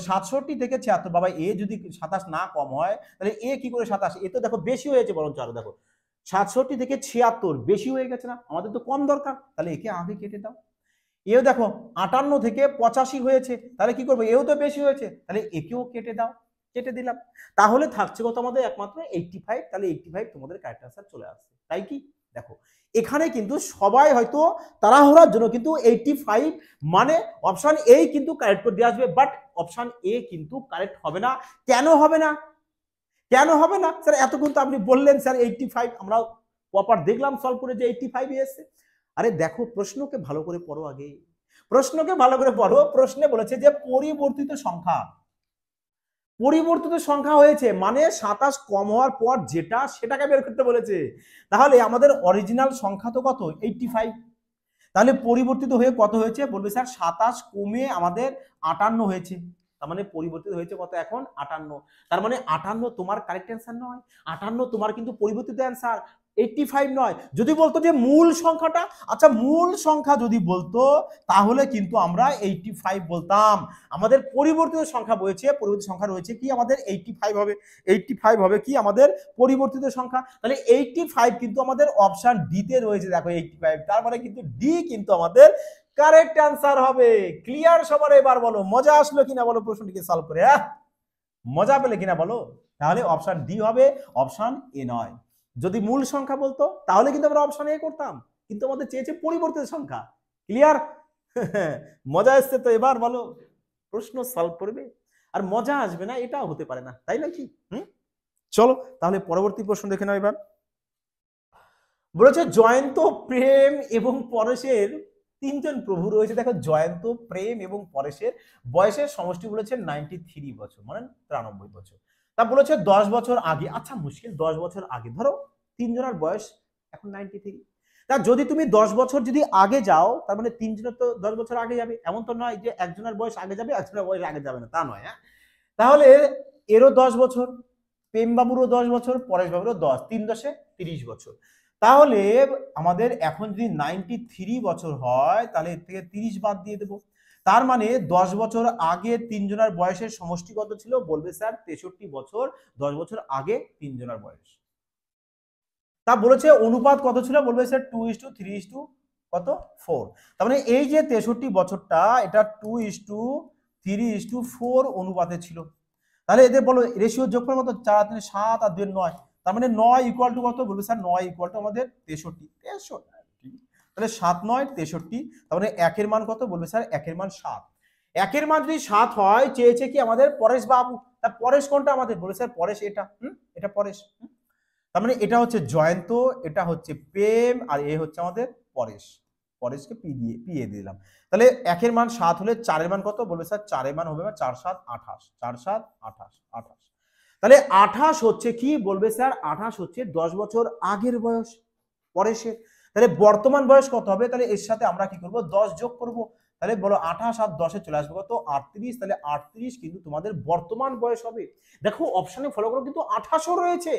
67 থেকে 76, বাবা এ যদি 27 না কম হয় তাহলে এ কি করে 27, এ তো দেখো বেশি হয়েছে, বরঞ্চ আরো দেখো 67 থেকে 76 বেশি হয়ে গেছে না, আমাদের তো কম দরকার, তাহলে একে আগে কেটে দাও। এও দেখো 58 থেকে 85 হয়েছে, তাহলে কি করবো, এও তো বেশি হয়েছে, তাহলে একেও কেটে দাও, কেটে দিলাম। তাহলে থাকছে কত আমাদের একমাত্র 85, তাহলে 85 তোমাদের কারেক্ট আনসার চলে আসছে। তাই কি দেখো এখানে কিন্তু সবাই হয়তো তাড়াহুড়ার জন্য কিন্তু 85 মানে অপশন এ কিন্তু কারেক্ট করে দিয়ে আসবে, বাট অপশন এ কিন্তু কারেক্ট হবে না। কেন হবে না, কেন হবে না স্যার, এতক্ষণ তো আপনি বললেন স্যার 85, আমরা প্রপার দেখলাম সলভ করে যে 85 এসেছে। আরে দেখো প্রশ্নকে ভালো করে পড়ো, আগে প্রশ্নকে ভালো করে পড়ো। প্রশ্নে বলেছে যে পরিবর্তিত সংখ্যা হয়েছে, মানে 27 কম হওয়ার পর যেটা সেটাকে বের করতে বলেছে। তাহলে আমাদের অরিজিনাল সংখ্যা তো কত 85, তাহলে পরিবর্তিত হয়ে কত হয়েছে, বলবে স্যার 27 কমে আমাদের 58 হয়েছে, তার মানে পরিবর্তিত হয়েছে কত এখন 58, তার মানে 58 তোমার কারেক্ট অ্যান্সার নয়, 58 তোমার কিন্তু পরিবর্তিত অ্যান্সার, 85 নয়। যদি বলতো যে মূল সংখ্যাটা, আচ্ছা মূল সংখ্যা যদি বলতো তাহলে কিন্তু আমরা 85 বলতাম। আমাদের পরিবর্তিত সংখ্যা বলেছে, পরিবর্তিত সংখ্যা রয়েছে কি আমাদের 85 হবে, 85 হবে কি আমাদের পরিবর্তিত সংখ্যা, তাহলে 85 কিন্তু আমাদের অপশন ডি তে রয়েছে, দেখো 85, তার মানে কিন্তু ডি কিন্তু আমাদের কারেক্ট অ্যান্সার হবে। ক্লিয়ার সবার? এবার বলো মজা আসলো কিনা বলো প্রশ্নটিকে সলভ করে, হ্যাঁ মজা পেলে কিনা বলো। তাহলে অপশন ডি হবে, অপশন এ নয়। যদি মূল সংখ্যা বলতো তাহলে কিন্তু আমরা অপশন এ করতাম, কিন্তু আমাদের চেয়েছে পরিবর্তিত সংখ্যা। ক্লিয়ার? মজা আসছে তো? এবার বলো প্রশ্ন সলভ করবে আর মজা আসবে না, এটাও হতে পারে না, তাই নাকি? চলো তাহলে পরবর্তী প্রশ্ন দেখে নাও। এবার বলেছে জয়ন্ত, প্রেম এবং পরেশের 3 জন প্রভু রয়েছে। দেখো জয়ন্ত, প্রেম এবং পরেশের বয়সের সমষ্টি বলেছে 93 বছর, মানে 93 বছর। তা বলেছে 10 বছর আগে, আচ্ছা মুশকিল, 10 বছর আগে ধরো তিনজনের বয়স এখন 93। তা যদি তুমি 10 বছর যদি আগে যাও, তার মানে তিনজনের তো 10 বছর আগে যাবে, এমন তো নয় যে একজনের বয়স আগে যাবে একজনের বয়স আগে যাবে না, তা নয়। হ্যাঁ, তাহলে এরও 10 বছর, প্রেমবাবুরও 10 বছর, পরেশবাবুরও 10, 3 10 30 বছর। তাহলে আমাদের এখন যদি 93 বছর হয়, তাহলে এর থেকে 30 বাদ দিয়ে দেবো। তার মানে 10 বছর আগে তিনজনের বয়সের সমষ্টি কত ছিল? বলবে স্যার 63 বছর। 10 বছর আগে তিনজনের বয়স। তা বলেছে অনুপাত কত ছিল? বলবে স্যার 2:3 কত 4। তার মানে এই যে 63 বছরটা, এটা 2:3:4 অনুপাতে ছিল। তাহলে এদের বলো রেশিও যোগফল কত? 4 3 7 আর 2 9। তার মানে 9 ইকুয়াল টু কত? বলবে স্যার 9 ইকুয়াল টু আমাদের 63। তাহলে 7 9 63। তার মানে 1 এর মান কত? বলবে স্যার 1 এর মান 7। 1 এর মান যদি 7 হয়, চেয়েছে কি আমাদের পরেশ বাবু। তা পরেশ কোনটা আমাদের? বলে স্যার পরেশ এটা। এটা পরেশ। তার মানে এটা হচ্ছে জয়ন্ত, এটা হচ্ছে প্রেম, আর এ হচ্ছে আমাদের পরেশ। পরেশকে পি দিয়ে দিলাম। তাহলে 1 এর মান 7 হলে 4 এর মান কত? বলবে স্যার 4 এর মান হবে 4 7 28। 4 7 28 28। তাহলে 28 হচ্ছে কি? বলবে স্যার 28 হচ্ছে 10 বছর আগের বয়স পরেশের। তাহলে বর্তমান বয়স কত হবে? তাহলে এর সাথে আমরা কি করব? 10 যোগ করব। তাহলে বলো 28 আর 10 এ চলে আসবে কত? 38। তাহলে 38 কিন্তু তোমাদের বর্তমান বয়স হবে। দেখো অপশনে ফলো করো কিন্তু 28ও রয়েছে,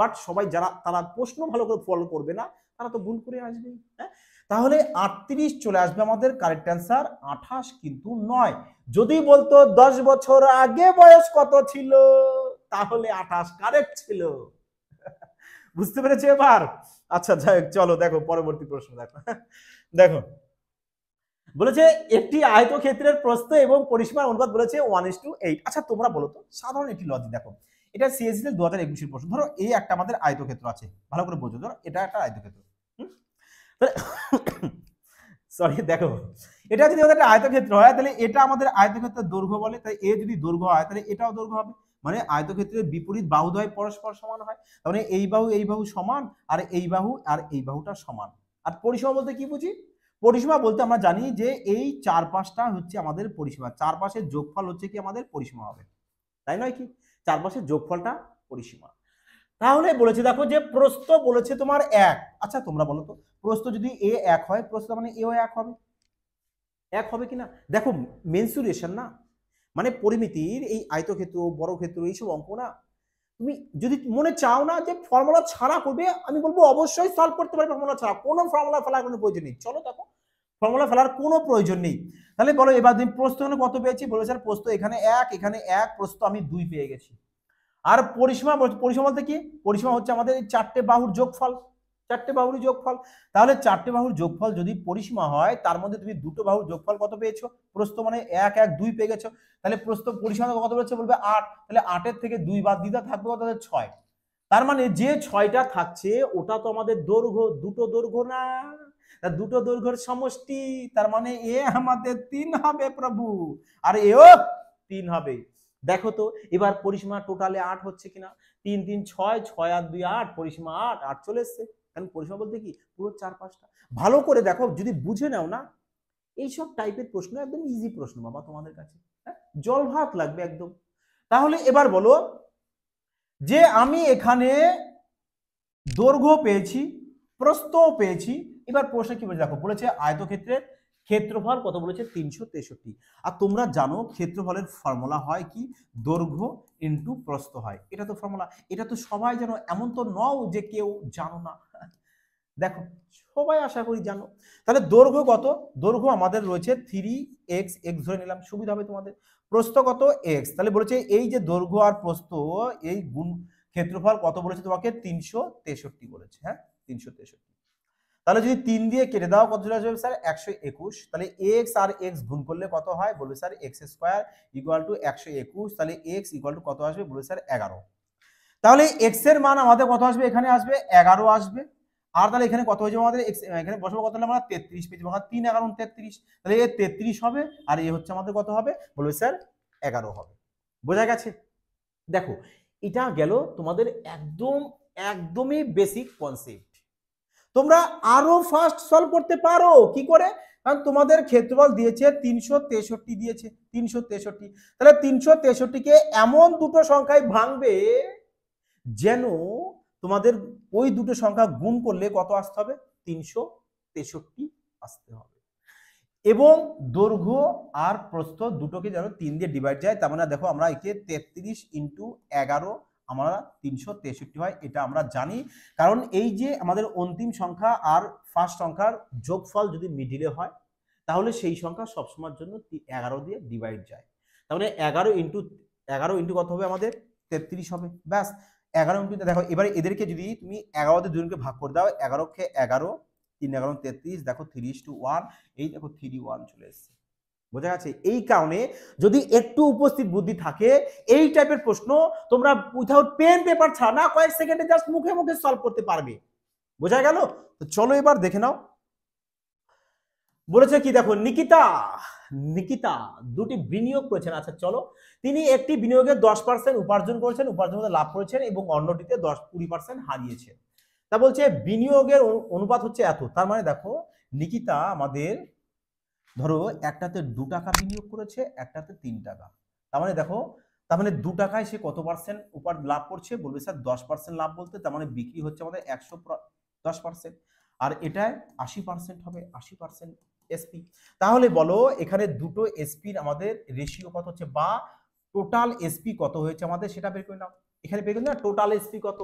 বাট সবাই যারা তারা প্রশ্ন ভালো করে ফলো করবে না, তারা তো ভুল করে আসবে। হ্যাঁ, তাহলে 38 চলে আসবে আমাদের কারেক্ট অ্যান্সার, 28 কিন্তু নয়। যদি বলতো 10 বছর আগে বয়স কত ছিল, তাহলে 28 কারেক্ট ছিল। বুঝতে পেরেছো এবার? আচ্ছা যাই হোক, চলো দেখো পরবর্তী প্রশ্ন দেখো। দেখো বলেছে একটি আয়তক্ষেত্রের প্রস্থ এবং পরিসীমার অনুপাত বলেছে 1:8। আচ্ছা তোমরা বলো তো, সাধারণ একটি লজিক দেখো, এটা সিএসসি 2021 এর প্রশ্ন। ধরো এই একটা আমাদের আয়তক্ষেত্র আছে, ভালো করে বোঝো। ধরো এটা একটা আয়তক্ষেত্র, সরি দেখো, এটা যদি আমাদের একটা আয়তক্ষেত্র হয়, তাহলে এটা আমাদের আয়তক্ষেত্রের দৈর্ঘ্য বলে। তাই এ যদি দৈর্ঘ্য হয়, তাহলে এটাও দৈর্ঘ্য হবে। মানে আয়তক্ষেত্রের বিপরীত বাহুদ্বয় পরস্পর সমান হয়। তার মানে এই বাহু সমান, আর এই বাহুটা সমান। আর পরিসীমা বলতে কি বুঝি? পরিসীমা বলতে আমরা জানি যে এই 4-5টা হচ্ছে আমাদের পরিসীমা, চারপাশের যোগফল হচ্ছে কি আমাদের পরিসীমা হবে, তাই নয় কি? চারপাশের যোগফলটা পরিসীমা। তাহলে বলেছে দেখো যে প্রস্থ বলেছে তোমার 1। আচ্ছা তোমরা বলো তো, প্রস্থ যদি এ 1 হয়, প্রস্থ মানে এও 1 হবে। 1 হবে কিনা দেখো, মেনসুরেশন না, মানে পরিমিতির এই আয়তক্ষেত্র বর্গক্ষেত্র এইসব অঙ্ক না, তুমি যদি মনে চাও না যে ফর্মুলা ছাড়া করবে, আমি বলবো অবশ্যই সলভ করতে পারবে ফর্মুলা ছাড়া, কোনো ফর্মুলা ফেলার কোনো প্রয়োজন নেই। চলো দেখো, ফর্মুলা ফেলার কোনো প্রয়োজন নেই। তাহলে বলো এবার তুমি প্রস্থ কত পেয়েছি? বলে স্যার প্রস্থ এখানে 1, এখানে 1, প্রস্থ আমি 2 পেয়ে গেছি। আর পরিসীমা বলতে কি? পরিসীমা হচ্ছে আমাদের এই 4টে বাহুর যোগফল, 4টে বাহুর যোগফল। তাহলে 4টে বাহুর যোগফল যদি পরিসীমা হয়, তার মধ্যে তুমি দুটো বাহুর যোগফল কত পেয়েছো? প্রস্থ মানে 1 1 2 পেয়ে গেছো। তাহলে প্রস্থ পরিসীমা কত বলেছে? বলবে 8। তাহলে 8 এর থেকে 2 বাদ দিতে থাকবে কত? 6। তার মানে যে 6টা থাকছে ওটা তো আমাদের দৈর্ঘ্য, দুটো দৈর্ঘ্য না, দুটো দৈর্ঘ্যের সমষ্টি। তার মানে এ আমাদের 3 হবে প্রভু, আর এও 3 হবে। দেখো তো এবার পরিসীমা টোটালে 8 হচ্ছে কিনা? 3 3 6, 6 আর 2 8, পরিসীমা 8, 8 চলে এসছে। কারণ পরিসীমা বলতে কি? পুরো 4-5টা। ভালো করে দেখো, যদি বুঝে নাও না, এইসব টাইপের প্রশ্ন একদম ইজি প্রশ্ন বাবা তোমাদের কাছে, জল ভাত লাগবে একদম। তাহলে এবার বলো যে আমি এখানে দৈর্ঘ্য পেয়েছি, প্রস্থ পেয়েছি, এবার প্রশ্ন কি বলেছে দেখো, বলেছে আয়তক্ষেত্রের ক্ষেত্রফল কত? বলেছে 363। আর তোমরা জানো ক্ষেত্রফলের ফর্মুলা হয় কি? দৈর্ঘ্য ইনটু প্রস্থ হয়, এটা তো ফর্মুলা, এটা তো সবাই জানো, এমন তো নও যে কেউ জানো না। দেখো সবাই আশা করি জানো। তাহলে দৈর্ঘ্য কত? দৈর্ঘ্য আমাদের রয়েছে 3x, x ধরে নিলাম, সুবিধা হবে তোমাদের। প্রস্থ কত? x। তাহলে বলেছে এই যে দৈর্ঘ্য আর প্রস্থ, এই গুণ ক্ষেত্রফল কত বলেছে তোমাকে? 363 বলেছে। হ্যাঁ 363। তাহলে যদি 3 দিয়ে কেটে দাও কত চলে আসবে স্যার? 121। তাহলে x আর x গুণ করলে কত হয়? বলবে sir x square equal to 121। তাহলে x ইকুয়াল টু কত আসবে? বলবে স্যার 11। তাহলে x এর মান আমাদের কত আসবে? এখানে আসবে 11 আসবে। আর তাহলে এখানে কত হয়ে যাবে আমাদের? এখানে বসাবো কত হলো? আমরা 33 পেয়েছি, আমরা 3 11 33। তাহলে এ 33 হবে, আর এ হচ্ছে আমাদের কত হবে? বলবে স্যার 11 হবে। বোঝা গেছে? দেখো এটা গেল তোমাদের একদমই বেসিক কনসেপ্ট। তোমরা আরো ফাস্ট সলভ করতে পারো, কি করে? কারণ তোমাদের ক্ষেত্রফল দিয়েছে 363 দিয়েছে, 363। তাহলে 363 কে এমন দুটো সংখ্যায় ভাঙবে যেন তোমাদের ওই দুটো সংখ্যা গুণ করলে কত আসতে হবে? 363 আসতে হবে। এবং দৈর্ঘ্য আর প্রস্থ দুটোকে যেন 3 দিয়ে ডিভাইড যায়, তার মানে দেখো আমরা একে 33 ইন্টু 11 আমরা 363 হয়, এটা আমরা জানি। কারণ এই যে আমাদের অন্তিম সংখ্যা আর ফার্স্ট সংখ্যার যোগফল যদি মিডিলে হয় তাহলে সেই সংখ্যা সবসময়ের জন্য 11 দিয়ে ডিভাইড যায়। তার মানে 11 ইন্টু কত হবে আমাদের? 33 হবে। ব্যাস 11 ইন্টু, দেখো এবারে এদেরকে যদি তুমি 11 দিয়ে দুজনকে ভাগ করে দাও, 11 কে 11, 3 11 33, দেখো 3:1, এই দেখো 3:1 চলে এসেছে। বোঝা গেছে? এই কারণে যদি একটু উপস্থিত বুদ্ধি থাকে এই টাইপের প্রশ্ন তোমরা উইথাউট পেন পেপার ছাড়া না কয়েক সেকেন্ডে জাস্ট মুখে মুখে সলভ করতে পারবে। বোঝা গেল? তো চলো এবার দেখে নাও বলেছে কি, দেখো নিকিতা দুটি বিনিয়োগ করেছেন। আচ্ছা চলো, তিনি একটি বিনিয়োগে 10% উপার্জন করেছেন, উপার্জন লাভ করেছেন, এবং অন্যটিতে 20% হারিয়েছেন। তা বলছে বিনিয়োগের অনুপাত হচ্ছে এত। তার মানে দেখো নিকিতা আমাদের ধরো একটাতে 2 টাকা বিনিয়োগ করেছে, একটাতে 3 টাকা। তার মানে দেখো, তার মানে 2 টাকায় সে কত পার্সেন্ট লাভ করছে? বলবে স্যার 10% লাভ বলতে তার মানে বিক্রি হচ্ছে আমাদের 110%, আর এটায় 80% হবে, 80% এসপি। তাহলে বলো এখানে দুটো এসপির আমাদের রেশিও কত হচ্ছে, বা টোটাল এসপি কত হয়েছে আমাদের সেটা বের করে নাও। এখানে বের করে নাও টোটাল এসপি কত।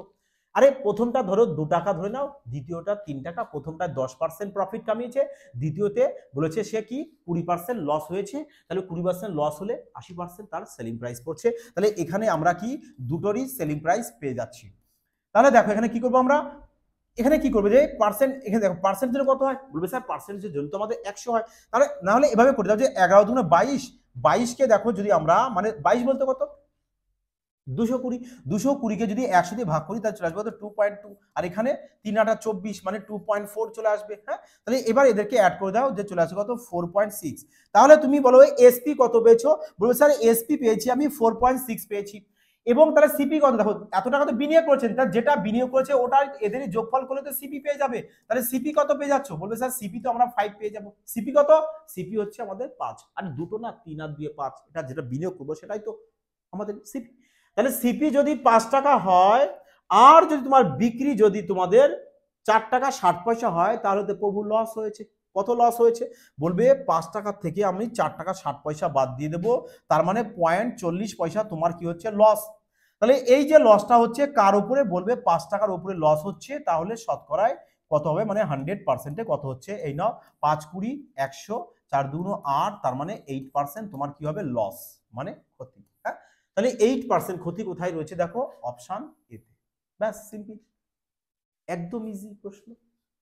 আরে প্রথমটা ধরো 2 টাকা ধরে নাও, দ্বিতীয়টা 3 টাকা। প্রথমটা 10% প্রফিট কামিয়েছে, দ্বিতীয়তে বলেছে সে কি 20% লস হয়েছে। তাহলে 20% লস হলে 80% তার সেলিং প্রাইস পড়ছে। তাহলে এখানে আমরা কি দুটোরই সেলিং প্রাইস পেয়ে যাচ্ছি। তাহলে দেখো এখানে কি করবো আমরা, এখানে কি করবে যে পার্সেন্ট, এখানে দেখো পার্সেন্টেজ কত হয়? বলবে স্যার পার্সেন্টেজের জন্য তো আমাদের 100 হয়। তাহলে না হলে এভাবে করে দাও যে 11 দুগুণে 22, 22 কে দেখো যদি আমরা মানে 22 বলতে কত 220, 220 কে যদি 100 দিয়ে ভাগ করি তাহলে চলে আসবে 2.2, আর এখানে 3 8 24 মানে 2.4 চলে আসবে। হ্যাঁ, তাহলে এবার এদেরকে অ্যাড করে দাও, যে চলে আসবে কত 4.6। তাহলে তুমি বলো এসপি কত পেয়েছো? বলবে স্যার এসপি পেয়েছি আমি 4.6 পেয়েছি। এবং তাহলে সিপি কত? দেখো এত টাকা তো বিনিয়োগ করেছেন, তার যেটা বিনিয়োগ করেছে ওটা এদেরই যোগফল করলে তো সিপি পেয়ে যাবে। তাহলে সিপি কত পেয়ে যাচ্ছ? বলবে স্যার সিপি তো আমরা 5 পেয়ে যাবো। সিপি কত? সিপি হচ্ছে আমাদের 5, আর দুটো না 3 আর 2 5, এটা যেটা বিনিয়োগ করবো সেটাই তো আমাদের সিপি। তাহলে সিপি যদি 5 টাকা হয় আর যদি তোমার বিক্রি যদি তোমাদের 4 টাকা 60 পয়সা হয় তাহলে তো প্রভু লস হয়েছে। কত লস হয়েছে? বলবে 5 টাকা থেকে আমি 4 টাকা 60 পয়সা বাদ দিয়ে দেবো, তার মানে 0.40 পয়সা তোমার কি হচ্ছে লস। তাহলে এই যে লসটা হচ্ছে কার উপরে? বলবে 5 টাকার উপরে লস হচ্ছে, তাহলে শতকরায় কত হবে? মানে 100%-এ কত হচ্ছে? এই নাও 5 20 100, 4 2 8, তার মানে 8% তোমার কি হবে? লস, মানে ক্ষতি। হ্যাঁ, তাহলে 8% ক্ষতি কোথায় রয়েছে? দেখো অপশন এতে। ব্যাস সিম্পল, একদম ইজি প্রশ্ন,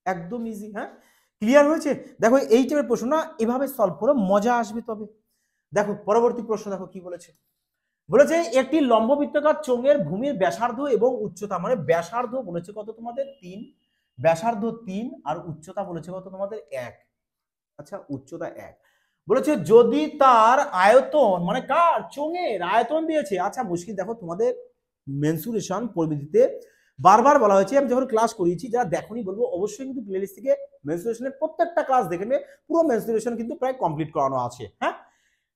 একদম ইজি। হ্যাঁ, ক্লিয়ার হয়েছে? দেখো এই টাইপের প্রশ্ন না এভাবে সলভ করে মজা আসবে। তবে দেখো পরবর্তী প্রশ্ন দেখো কি বলেছে। বলেছে একটি লম্ববৃত্তাকার চোঙের ভূমির ব্যাসার্ধ এবং উচ্চতা, মানে ব্যাসার্ধ বলেছে কত তোমাদের 3, ব্যাসার্ধ 3 আর উচ্চতা বলেছে কত তোমাদের 1। আচ্ছা উচ্চতা 1 বলেছে, যদি তার আয়তন, মানে কার চোঙের আয়তন দিয়েছে। আচ্ছা মুশকিল, দেখো তোমাদের মেনসুরেশন পরিমিতিতে বারবার বলা হয়েছে, আমি যখন ক্লাস করিয়েছি, যারা দেখোনি বলবো অবশ্যই কিন্তু প্লেলিস্ট থেকে মেনসুরেশনের প্রত্যেকটা ক্লাস দেখে নেবে, পুরো মেনসুরেশন কিন্তু প্রায় কমপ্লিট করানো আছে। হ্যাঁ,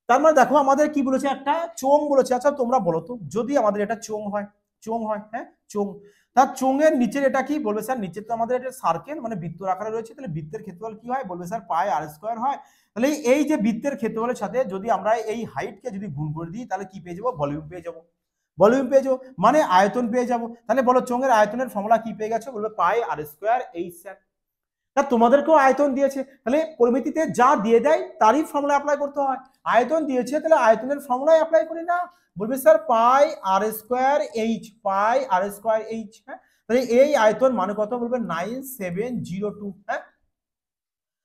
তার মানে দেখো আমাদের কি বলেছে, একটা চোঙ বলেছে। আচ্ছা তোমরা বলো তো, যদি আমাদের এটা চোঙ হয়, হ্যাঁ চোঙ, তার চোঙের নিচের এটা কি? বলবে স্যার নিচের তো আমাদের এটা সার্কেল, মানে বৃত্তর আকারে রয়েছে, তাহলে বৃত্তের ক্ষেত্রফল কি হয়? বলবে স্যার পাই আর স্কয়ার হয়। তাহলে এই যে বৃত্তের ক্ষেত্রফলের সাথে যদি আমরা এই হাইটকে যদি গুণ করে দিই তাহলে কি পেয়ে যাবো? ভলিউম পেয়ে যাবো। ভলিউম পেয়ে যাবো মানে আয়তন পেয়ে যাবো। তাহলে বলো চোঙের আয়তনের ফর্মুলা কি পেয়ে গেছো? বলবে পাই আর স্কয়ার এইচ স্যার। তা তোমাদেরকেও আয়তন দিয়েছে, তাহলে পরিমিতিতে যা দিয়ে দেয় তারই ফর্মুলা অ্যাপ্লাই করতে হয়। আয়তন দিয়েছে তাহলে আয়তনের ফর্মুলাই অ্যাপ্লাই করি না। বলবে স্যার পাই আর স্কয়ার এইচ, পাই আর স্কয়ার এইচ। হ্যাঁ, তাহলে এই আয়তন মানে কত? বলবে 9702। হ্যাঁ,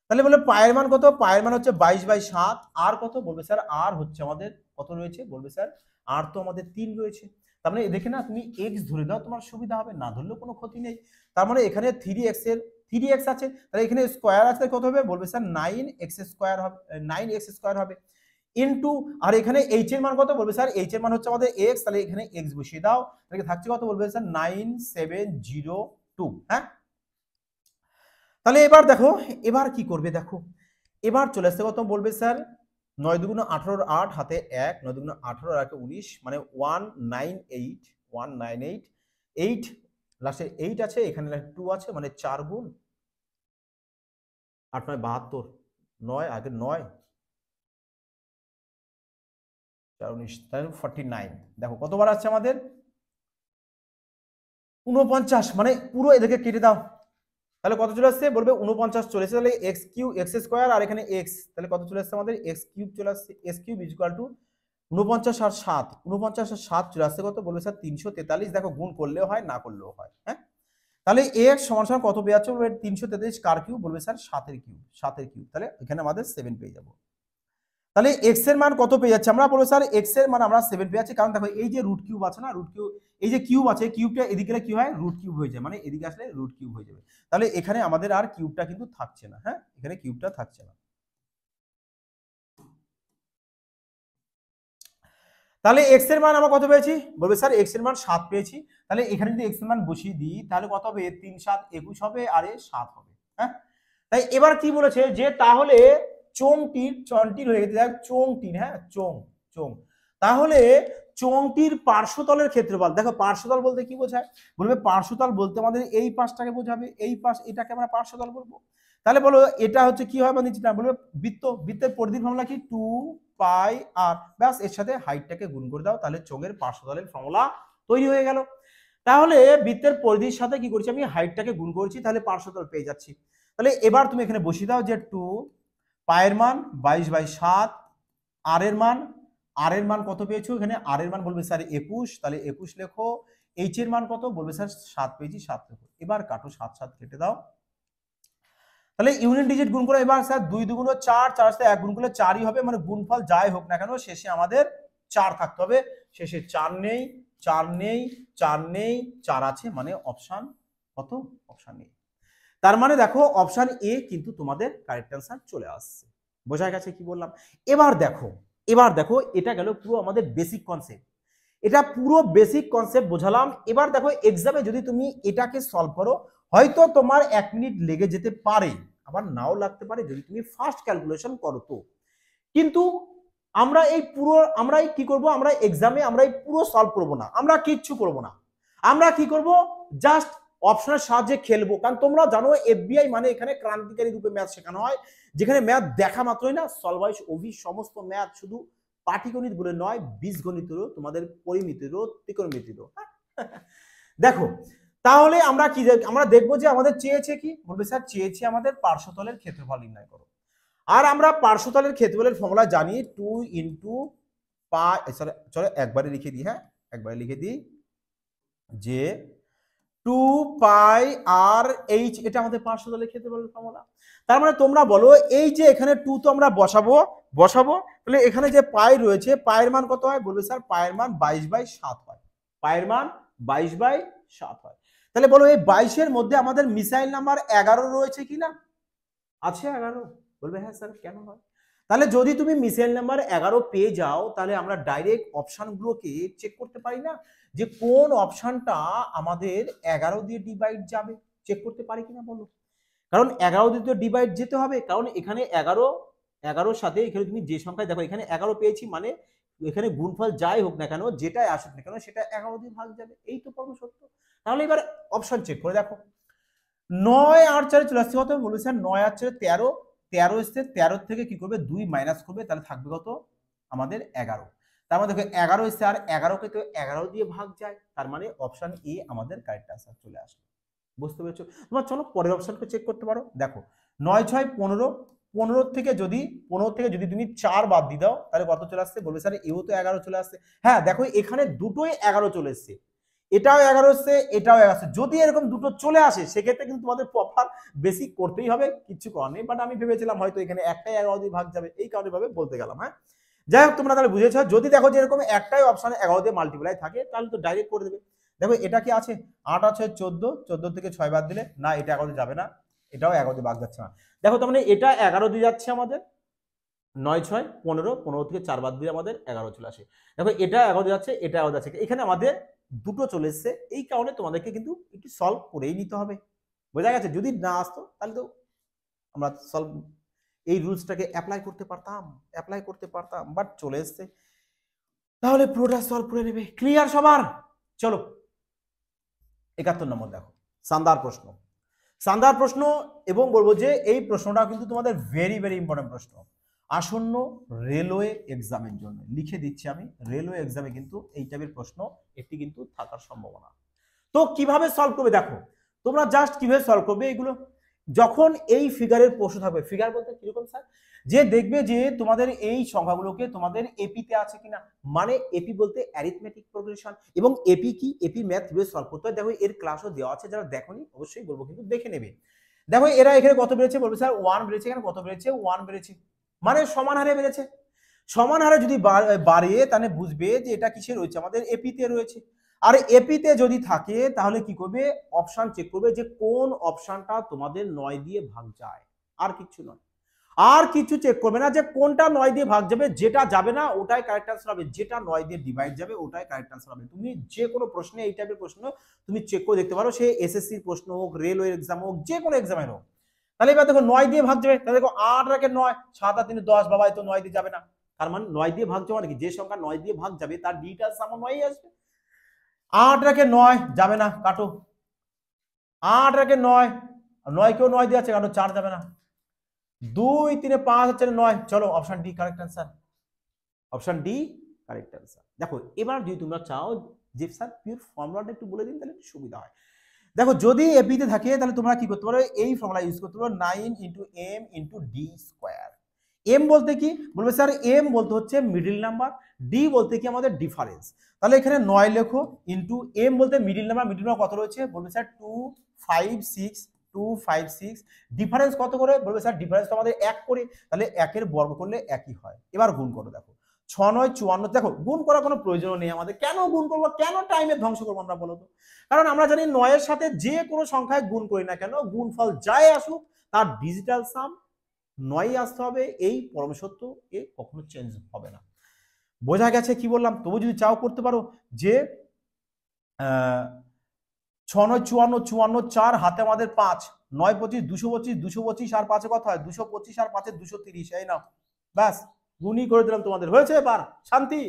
তাহলে বলে পায়ের মান কত? পায়ের মান হচ্ছে 22/7। আর কত? বলবে স্যার আর হচ্ছে আমাদের কত রয়েছে? বলবে স্যার আর তো আমাদের 3 রয়েছে। তার মানে দেখে না তুমি এক্স ধরে দাও, তোমার সুবিধা হবে, না ধরলেও কোনো ক্ষতি নেই। তার মানে এখানে 3x এর 3x আছে, তাহলে এখানে স্কয়ার আছে কত হবে? বলবে স্যার 9x স্কয়ার হবে, 9x স্কয়ার হবে ইনটু, আর এখানে h এর মান কত? বলবে স্যার h এর মান হচ্ছে আমাদের x, তাহলে এখানে x বসিয়ে দাও, তাহলে থাকছে কত? বলবে স্যার 9702। হ্যাঁ, তাহলে এবার দেখো এবার কি করবে, দেখো এবার চলে আসছে কত? বলবে স্যার 9 দুগুণ 18, 8 হাতে 1, 9 দুগুণ 18 আর 19 মানে 198, 198, 8 লাস্টে 8 আছে, এখানে 2 আছে, মানে 4 গুণ 8 9 72, 9 আগে 9 4 19 তাহলে 49। দেখো কতবার আছে আমাদের 49, মানে পুরো এদেরকে কেটে দাও, তাহলে কত চলে আসছে বলবে 49 চলে এসেছে। তাহলে এক্স কিউ এক্স স্কোয়ার আর এখানে এক্স, তাহলে কত চলে আসছে আমাদের এক্স কিউব চলে আসছে। X cube is equal to 49 আর 7, 49 আর 7 চলে আসছে কত বলবে স্যার 343। দেখো গুণ করলেও হয় না করলেও হয়, হ্যাঁ। তাহলে এক্স সমান সমান কত পেয়ে যাচ্ছে বলবে 343 কার কিউব বলবে স্যার 7 এর কিউব, 7 এর কিউব, তাহলে এখানে আমাদের 7 পেয়ে যাবো। তাহলে এক্স এর মান কত পেয়ে যাচ্ছে আমরা বলবো স্যার এক্স এর মান আমরা 7 পেয়ে যাচ্ছি, কারণ দেখো এই যে রুট কিউব আছে না, রুট কিউব, এই যে কিউব আছে কিউবটা এদিকে গেলে কি হয় রুট কিউব হয়ে যায়, মানে এদিকে আসলে রুট কিউব হয়ে যাবে। তাহলে এখানে আমাদের আর কিউবটা কিন্তু থাকছে না, হ্যাঁ এখানে কিউবটা থাকছে না। তাহলে এক্স এর মান আমরা কত পেয়েছি বলবে স্যার এক্স এর মান 7 পেয়েছি। তাহলে এখানে যদি এক্স এর মান বসিয়ে দিই তাহলে কত হবে 3 7 21 হবে আর এ 7 হবে, হ্যাঁ। তাই এবার কি বলেছে যে তাহলে চোঙটির হয়ে গেছে চোঙটির, হ্যাঁ চোঙ চোঙ, তাহলে চোঙটির পার্শ্বতলের ক্ষেত্রফল, দেখো পার্শ্বতল বলতে কি বোঝায় বলবে পার্শ্বতল বলতে আমাদের এই পাশটাকে বোঝাবে, এই পাশ এটাকে আমরা পার্শ্বতল বলবো। তাহলে বলো এটা হচ্ছে কি হয় মানে যেটা বলবে বৃত্ত, বৃত্তের পরিধির ফর্মুলা কি 2 পাই আর, ব্যাস এর সাথে হাইটটাকে গুণ করে দাও, তাহলে চোঙের পার্শ্বতলের ফর্মুলা তৈরি হয়ে গেল। তাহলে বৃত্তের পরিধির সাথে কি করছি আমি হাইটটাকে গুণ করেছি, তাহলে পার্শ্বতল পেয়ে যাচ্ছি। তাহলে এবার তুমি এখানে বসিয়ে দাও যে 2 পায়ের মান 22/7, আর এর মান কত পেয়েছো এখানে আর এর মান বলবে স্যার 21, তাহলে 21 লেখো। এইচ এর মান কত বলবে স্যার 7 পেয়েছি, 7 লেখো। এবার কাটো 7 7 কেটে দাও, তাহলে ইউনিট ডিজিট গুণ করো। এবার স্যার 2 2 4, 4 সাথে 1 গুণ করলে 4ই হবে, মানে গুণফল যাই হোক না কেন শেষে আমাদের 4 থাকতে হবে। শেষে 4 নেই, 4 নেই, 4 নেই, 4 আছে, মানে অপশন কত অপশন এ। তার মানে দেখো অপশন এ কিন্তু তোমাদের কারেক্ট অ্যান্সার চলে আসছে। বোঝা গেছে কি বললাম? এবার দেখো এটা গেল পুরো আমাদের বেসিক কনসেপ্ট, এটা পুরো বেসিক কনসেপ্ট বোঝালাম। এবার দেখো এক্সামে যদি তুমি এটাকে সলভ করো হয়তো তোমার 1 মিনিট লেগে যেতে পারে, আবার নাও লাগতে পারে যদি তুমি ফার্স্ট ক্যালকুলেশন করো তো। কিন্তু আমরা কি করব, আমরা এক্সামে আমরা এই পুরো সলভ করব না, আমরা কিচ্ছু করব না। আমরা কি করব জাস্ট অপশনের সাহায্যে খেলবো, কারণ তোমরা জানো এফবিআই মানে এখানে ক্রান্তিকারী রূপে ম্যাথ শেখানো হয়, যেখানে ম্যাথ দেখা মাত্রই না সলভ হয় ওভি সমস্ত ম্যাথ, শুধু পাটিগণিত বলে নয় বীজগণিতেরও, তোমাদের পরিমিতিরও, ত্রিকোণমিতিরও। দেখো তাহলে আমরা কি আমরা দেখবো যে আমাদের চেয়েছে কি বলবে স্যার চেয়েছে আমাদের পার্শ্বতলের ক্ষেত্রফল নির্ণয় করো। আর আমরা পার্শ্বতলের ক্ষেত্রফলের ফর্মুলা জানি 2 ইন্টু পাই, সরি চলো একবারে লিখে দিই, হ্যাঁ একবারে লিখে দিই যে 2 পাই আর এইচ, এটা আমাদের পার্শ্বতলের ক্ষেত্রফলের ফর্মুলা। তার মানে তোমরা বলো এই যে এখানে 2 তো আমরা বসাবো, তাহলে এখানে যে পাই রয়েছে পায়ের মান কত হয় বলবে স্যার পায়ের মান 22/7 হয়, পায়ের মান 22/7 হয়। তাহলে বলো এই 22 এর মধ্যে আমাদের মিসাইল নাম্বার 11 রয়েছে কিনা, আছে 11, বলবে হ্যাঁ স্যার কেন হয়। তাহলে যদি তুমি মিসাইল নাম্বার 11 পেয়ে যাও তাহলে আমরা ডাইরেক্ট অপশনগুলোকে চেক করতে পারি না যে কোন অপশনটা আমাদের 11 দিয়ে ডিভাইড যাবে, চেক করতে পারি কিনা বলো। কারণ 11 দিয়ে তো ডিভাইড যেতে হবে, কারণ এখানে 11 সাথে এখানে তুমি যে সংখ্যায় দেখো এখানে 11 পেয়েছি, মানে এখানে গুণফল যাই হোক না কেন যেটাই আসুক না কেন সেটা 11 দিয়ে ভাগ যাবে, এই তো পরম সত্য। তাহলে এবার অপশন চেক করে দেখো 9 আর 4 চলে আসছে কত বলবে স্যার 9 আর 4 13, 13 এসছে 13 থেকে কি করবে 2 মাইনাস করবে, তাহলে থাকবে কত আমাদের 11। তার মানে দেখো 11 এসছে আর 11 কে তো 11 দিয়ে ভাগ যায়, তার মানে অপশন এ আমাদের কারেক্ট আনসার চলে আসবে। বুঝতে পেরেছো? তোমার চলো পরের অপশনকে চেক করতে পারো। দেখো 9 6 15, 15 থেকে যদি তুমি 4 বাদ দিয়ে দাও তাহলে কত চলে আসছে বলবে স্যার এও তো 11 চলে আসছে। হ্যাঁ দেখো এখানে দুটোই 11 চলে এসছে, এটাও 11 এসছে এটাও 11 এসছে। যদি এরকম দুটো চলে আসে সেক্ষেত্রে কিন্তু তোমাদের প্রপার বেসিক করতেই হবে, কিছু করার নেই। বাট আমি ভেবেছিলাম হয়তো এখানে একটাই 11 দিয়ে ভাগ যাবে, এই কারণে ভাবে বলতে গেলাম। হ্যাঁ যাই হোক তোমরা তাহলে বুঝেছো, যদি দেখো যে এরকম একটাই অপশনে 11 দিয়ে মাল্টিপ্লাই থাকে তাহলে তো ডাইরেক্ট করে দেবে। দেখো এটা কি আছে 8 আছে 14, 14 থেকে 6 বাদ দিলে না এটা 11 দিয়ে যাবে না, এটাও 11 দিয়ে ভাগ যাচ্ছে না। দেখো তার মানে এটা 11 দিয়ে যাচ্ছে আমাদের, 9 6 15, 15 থেকে 4 বাদ দিয়ে আমাদের 11 চলে আসে। দেখো এটা 11 যাচ্ছে এটা 11 যাচ্ছে, এখানে আমাদের দুটো চলে এসছে, এই কারণে তোমাদেরকে কিন্তু একটু সলভ করেই নিতে হবে। বোঝা গেছে? যদি না আসতো তাহলে তো আমরা সলভ এই রুলসটাকে অ্যাপ্লাই করতে পারতাম, বাট চলে এসছে, তাহলে পুরোটা সলভ করে নেবে। ক্লিয়ার সবার? চলো 71 নম্বর দেখো, শানদার প্রশ্ন, শানদার প্রশ্ন, এবং বলবো যে এই প্রশ্নটা কিন্তু তোমাদের ভেরি ভেরি ইম্পর্টেন্ট প্রশ্ন আসন্ন রেলওয়ে এক্সামের জন্য। লিখে দিচ্ছি আমি, রেলওয়ে এক্সামে কিন্তু এই টাইপের প্রশ্ন একটি কিন্তু থাকার সম্ভাবনা। তো কিভাবে সলভ করবে দেখো, তোমরা জাস্ট কিভাবে সলভ করবে এগুলো, যখন এই ফিগারের প্রশ্ন থাকবে, ফিগার বলতে কিরকম স্যার, যে দেখবে যে তোমাদের এই সংখ্যাগুলোকে তোমাদের এপিতে আছে কিনা, মানে এপি বলতে অ্যারিথমেটিক প্রোগ্রেশন, এবং এপি কি, এপি ম্যাথ কিভাবে সলভ করতে হয় দেখো এর ক্লাসও দেওয়া আছে, যারা দেখোনি অবশ্যই বলবো কিন্তু দেখে নেবে। দেখো এরা এখানে কত বেড়েছে, বলবে স্যার 1 বেড়েছে, এখানে কত বেড়েছে 1 বেড়েছে, মানে সমান হারে বেড়েছে। সমান হারে যদি বাড়ে তাহলে বুঝবে যে এটা কিসে রয়েছে, আমাদের এপিতে রয়েছে। আর এপিতে যদি থাকে তাহলে কি করবে, অপশন চেক করবে যে কোন অপশনটা তোমাদের 9 দিয়ে ভাগ যায়, আর কিছু নয়। আর কিছু চেক করবে না যে কোনটা 9 দিয়ে ভাগ যাবে, যেটা যাবে না ওটাই কারেক্ট আনসার হবে, যেটা 9 দিয়ে ডিভাইড যাবে ওটাই কারেক্ট আনসার হবে। তুমি যে কোনো প্রশ্নে এই টাইপের প্রশ্ন তুমি চেক করে দেখতে পারো, সে এসএসসির প্রশ্ন হোক, রেলওয়ে এক্সাম হোক, যে কোনো এক্সামের হোক। তাহলে এবার দেখো 9 দিয়ে ভাগ যাবে, তাহলে দেখো 8 রাখে 9, 7 আর 3 10, বাবা তো 9 দিয়ে যাবে না, তার মানে 9 দিয়ে ভাগ যাবে কি, যে সংখ্যা 9 দিয়ে ভাগ যাবে তার ডিটা সমান 9ই আসবে। 8 রাখে 9 যাবে না, কাটো। 8 রাখে 9, 9 কেও 9 দিয়ে আছে, কাটো, 4 যাবে না। 2 3 5 4 9, চলো option D correct answer, option D correct answer. দেখো এবার যদি তোমরা চাও যে স্যার পিওর ফর্মুলাটা একটু বলে দিন তাহলে একটু সুবিধা হয়। দেখো যদি এপি তে থাকে তাহলে তোমরা কি করতে পারো, এই ফর্মুলা ইউজ করতে পারো 9 m d স্কয়ার। এম বলতে কি, বলবে স্যার এম বলতে হচ্ছে মিডল নাম্বার, ডি বলতে কি আমাদের ডিফারেন্স। তাহলে এখানে 9 লেখো, ইনটু এম বলতে মিডল নাম্বার, মিডল নাম্বার কত রয়েছে, বলবে স্যার 2 5 6, 2 5 6, ডিফারেন্স কত করে, বলবে স্যার ডিফারেন্স তো আমাদের 1 করে, তাহলে 1 এর বর্গ করলে একই হয়। এবার গুণ করো, দেখো 6 9 54, দেখো গুণ করার কোনো প্রয়োজন নেই আমাদের, কেন গুণ করবো, কেন টাইমের ধ্বংস করবো আমরা বলো তো, কারণ আমরা জানি 9 এর সাথে যে কোনো সংখ্যায় গুণ করি না কেন, গুণফল যাই আসুক তার ডিজিটাল সাম 9 আসতে হবে, এই পরম সত্য, এ কখনো চেঞ্জ হবে না। বোঝা গেছে কি বললাম? তবু যদি চাও করতে পারো যে 6 9 54 54, 4 হাতে আমাদের 5, 9 25 225, 225 আর 5 কত হয়, 225 আর 5 230, এই নাও ব্যাস গুণই করে দিলাম তোমাদের, হয়েছে এবার শান্তি।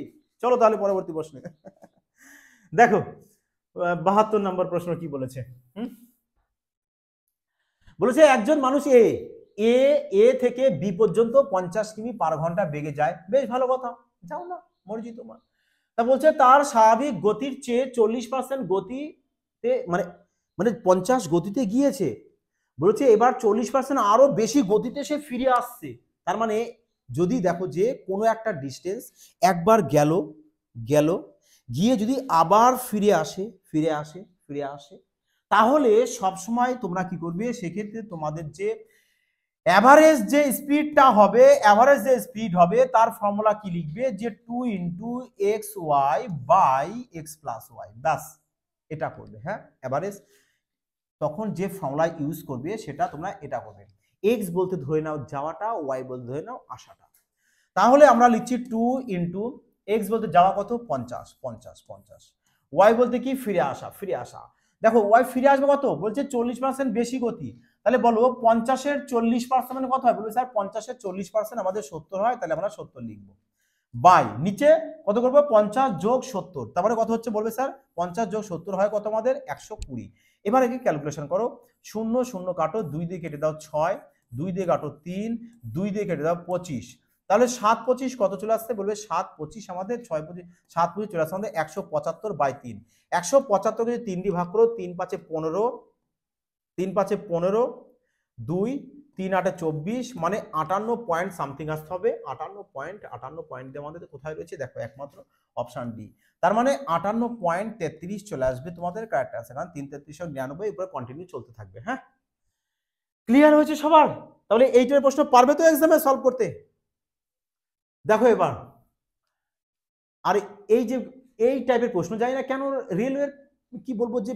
চলো তাহলে পরবর্তী প্রশ্নে দেখো 72 নম্বর প্রশ্ন কি বলেছে, বলেছে একজন মানুষ এ থেকে বি পর্যন্ত 50 কিমি পার ঘন্টা বেগে যায়, বেশ ভালো কথা, যাও না মর্জি তোমার। তা বলছে তার স্বাভাবিক গতির চেয়ে 40% গতিতে, মানে 50 গতিতে গিয়েছে, বলেছে এবার 40% আরো বেশি গতিতে সে ফিরে আসছে। তার মানে যদি দেখো যে কোনো একটা ডিস্টেন্স একবার গেল গিয়ে যদি আবার ফিরে আসে, তাহলে সবসময় তোমরা কি করবে, সেক্ষেত্রে তোমাদের যে এভারেজ যে স্পিডটা হবে, তার ফর্মুলা কি লিখবে, যে 2 × xy by x plus y, ব্যাস এটা করবে। হ্যাঁ, এভারেজ তখন যে ফর্মুলা ইউজ করবে সেটা তোমরা এটা করবে, x বলতে ধরে নাও যাওয়াটা, y বলতে ধরে নাও আসাটা। তাহলে আমরা লিখছি 2 × x বলতে যাওয়া কত 50, y বলতে কি ফিরে আসা। দেখো y ফিরে আসবে কত, বলছে 40% বেশি গতি, তাহলে বলো 50-এর 40% মানে কত হয়, বলবে স্যার 50-এর 40% আমাদের 70 হয়, তাহলে আমরা 70 লিখবো, বাই নিচে কত করবো 50 যোগ 70, তারপরে কত হচ্ছে, বলবে স্যার 50 যোগ 70 হয় কত আমাদের 120। এবার একে ক্যালকুলেশন করো, 0 0 কাটো, 2 দিয়ে কেটে দাও 6, 2 দিয়ে কাটো 3, 2 দিয়ে কেটে দাও 25, তাহলে 7 25 কত চলে আসছে, বলবে 7 25 আমাদের 6 25 7 25 চলে আসছে আমাদের 175/3। 175 কে 3 দিয়ে ভাগ করো, 3 5 15, 3 5 15, 2 3 8 24, মানে 58 পয়েন্ট সামথিং আসতে হবে। 58 পয়েন্ট আমাদের কোথায় রয়েছে দেখো, একমাত্র অপশন ডি। তার মানে 58.33 চলে আসবে তোমাদের কারেক্ট আনসার, কারণ 3 33 99 উপরে কন্টিনিউ চলতে থাকবে। হ্যাঁ, ক্লিয়ার হয়েছে সবার? তাহলে এইটার প্রশ্ন পারবে তো এক্সামে সলভ করতে? দেখো এবার, আর এই যে এই টাইপের প্রশ্ন, জানি না কেন রেলওয়ের কি বলবো যে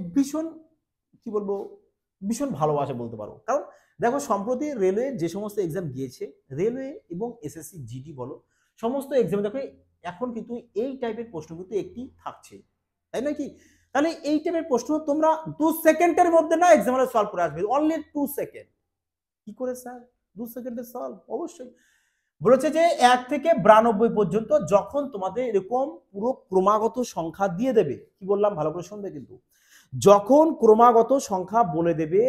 ভীষণ ভালোবাসে বলতে পারো, কারণ দেখো সম্প্রতি রেলওয়ে যে সমস্ত এক্সাম গিয়েছে, রেলওয়ে এবং এসএসসি জিডি বলো, সমস্ত এক্সামে দেখো এখন কিন্তু এই টাইপের প্রশ্ন কিন্তু একটি থাকছে, তাই না কি? তাহলে এই টাইপের প্রশ্ন তোমরা 2 সেকেন্ডের মধ্যে না এক্সামে সলভ করে আসবে, অনলি 2 সেকেন্ড। কি করে স্যার 2 সেকেন্ডে সলভ? অবশ্যই বলেছে যে 1 থেকে 92 পর্যন্ত যখন তোমাদের এরকম পুরো ক্রমাগত সংখ্যা দিয়ে দেবে, কি বললাম ভালো করে শুনবে কিন্তু, যখন ক্রমাগত সংখ্যা বলে দেবে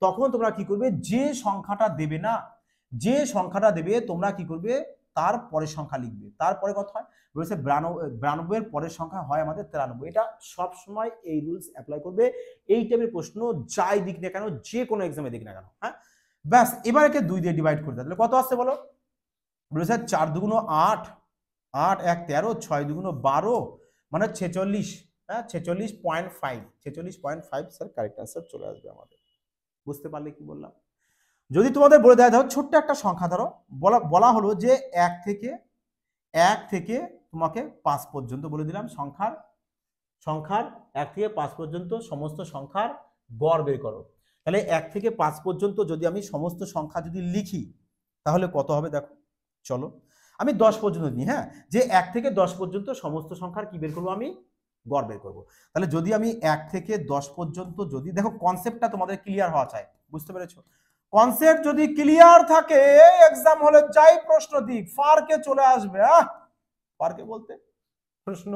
তখন তোমরা কি করবে, যে সংখ্যাটা দেবে না, যে সংখ্যাটা দেবে তোমরা কি করবে, তার পরের সংখ্যা লিখবে। তারপরে কত হয় বলেছে 92 এর পরের সংখ্যা হয় আমাদের 93। এটা সব সময় এই রুলস অ্যাপ্লাই করবে। এই টাইপের প্রশ্ন যাই দিক না কেন, যে কোনো এক্সামে দিক না কেন, হ্যাঁ ব্যাস। এবার একে 2 দিয়ে ডিভাইড করে দাও, তাহলে কত আসছে বলো? বলেছে 4 2 8, 8 1 13, 6 2 12, মানে 46, হ্যাঁ 46.5, 46.5 স্যার কারেক্ট आंसर চলে আসবে আমাদের। বুঝতে পারলে কি বললাম? যদি তোমাদের বলে দেওয়া ধরো ছোট্ট একটা সংখ্যা, ধরো বলা হলো যে 1 থেকে তোমাকে 5 পর্যন্ত বলে দিলাম সংখ্যার 1 থেকে 5 পর্যন্ত সমস্ত সংখ্যার গড় বের করো। তাহলে 1 থেকে 5 পর্যন্ত যদি আমি সমস্ত সংখ্যা যদি লিখি তাহলে কত হবে দেখো। চলো আমি 10 পর্যন্ত নিই, হ্যাঁ, যে 1 থেকে 10 পর্যন্ত সমস্ত সংখ্যার কি বের করবো, আমি গড় বের করবো। তাহলে যদি আমি 1 থেকে 10 পর্যন্ত যদি দেখো, কনসেপ্টটা তোমাদের ক্লিয়ার হওয়া চাই, বুঝতে পেরেছো? কনসেপ্ট যদি ক্লিয়ার থাকে এক্সাম হলে যাই প্রশ্ন দিক ফারকে চলে আসবে। ফারকে বলতে প্রশ্ন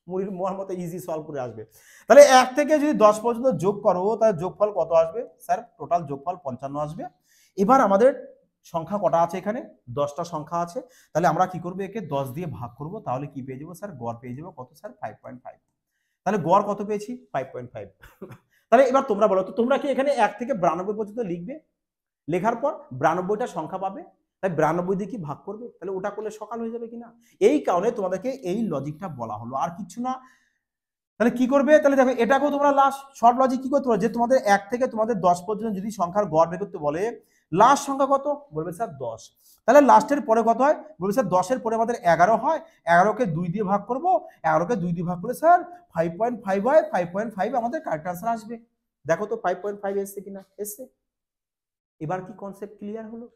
মুড়ির মোয়ার মতো ইজি সলভ করে আসবে। তাহলে 1 থেকে যদি 10 পর্যন্ত যোগ করো তাহলে যোগফল কত আসবে স্যার? টোটাল যোগফল 55 আসবে। এবার আমাদের সংখ্যা কটা আছে এখানে? 10টা সংখ্যা আছে। তাহলে আমরা কি করব, একে 10 দিয়ে ভাগ করব, তাহলে কি পেয়ে যাবো স্যার? গড় পেয়ে যাবো কত স্যার? 5.5। তাহলে গড় কত পেয়েছি? 5.5। তাহলে এবার তোমরা বলো তো, তোমরা কি এখানে 1 থেকে 92 পর্যন্ত লিখবে? লেখার পর 92টা সংখ্যা পাবে, তাই 92 দিয়ে কি ভাগ করবে? তাহলে ওটা করলে সকাল হয়ে যাবে কিনা? এই কারণে তোমাদেরকে এই লজিকটা বলা হলো, আর কিছু না। তাহলে কি করবে? তাহলে দেখো এটাকেও তোমরা লাস্ট শর্ট লজিক কি করতে পারো, যে তোমাদের 1 থেকে তোমাদের 10 পর্যন্ত যদি সংখ্যার গড় বের করতে বলে, লাস্ট সংখ্যা কত বলবে স্যার? 10। তাহলে লাস্টের পরে কত হয় বলবে স্যার? 10 এর পরে আমাদের 11 হয়, 11কে 2 দিয়ে ভাগ করব, 11কে 2 দিয়ে ভাগ করলে স্যার 5.5 হয়, 5.5 আমাদের কারেক্ট आंसर আসবে। দেখো তো 5.5 এসছে কিনা? এসছে। এবার কি কনসেপ্ট ক্লিয়ার হলো?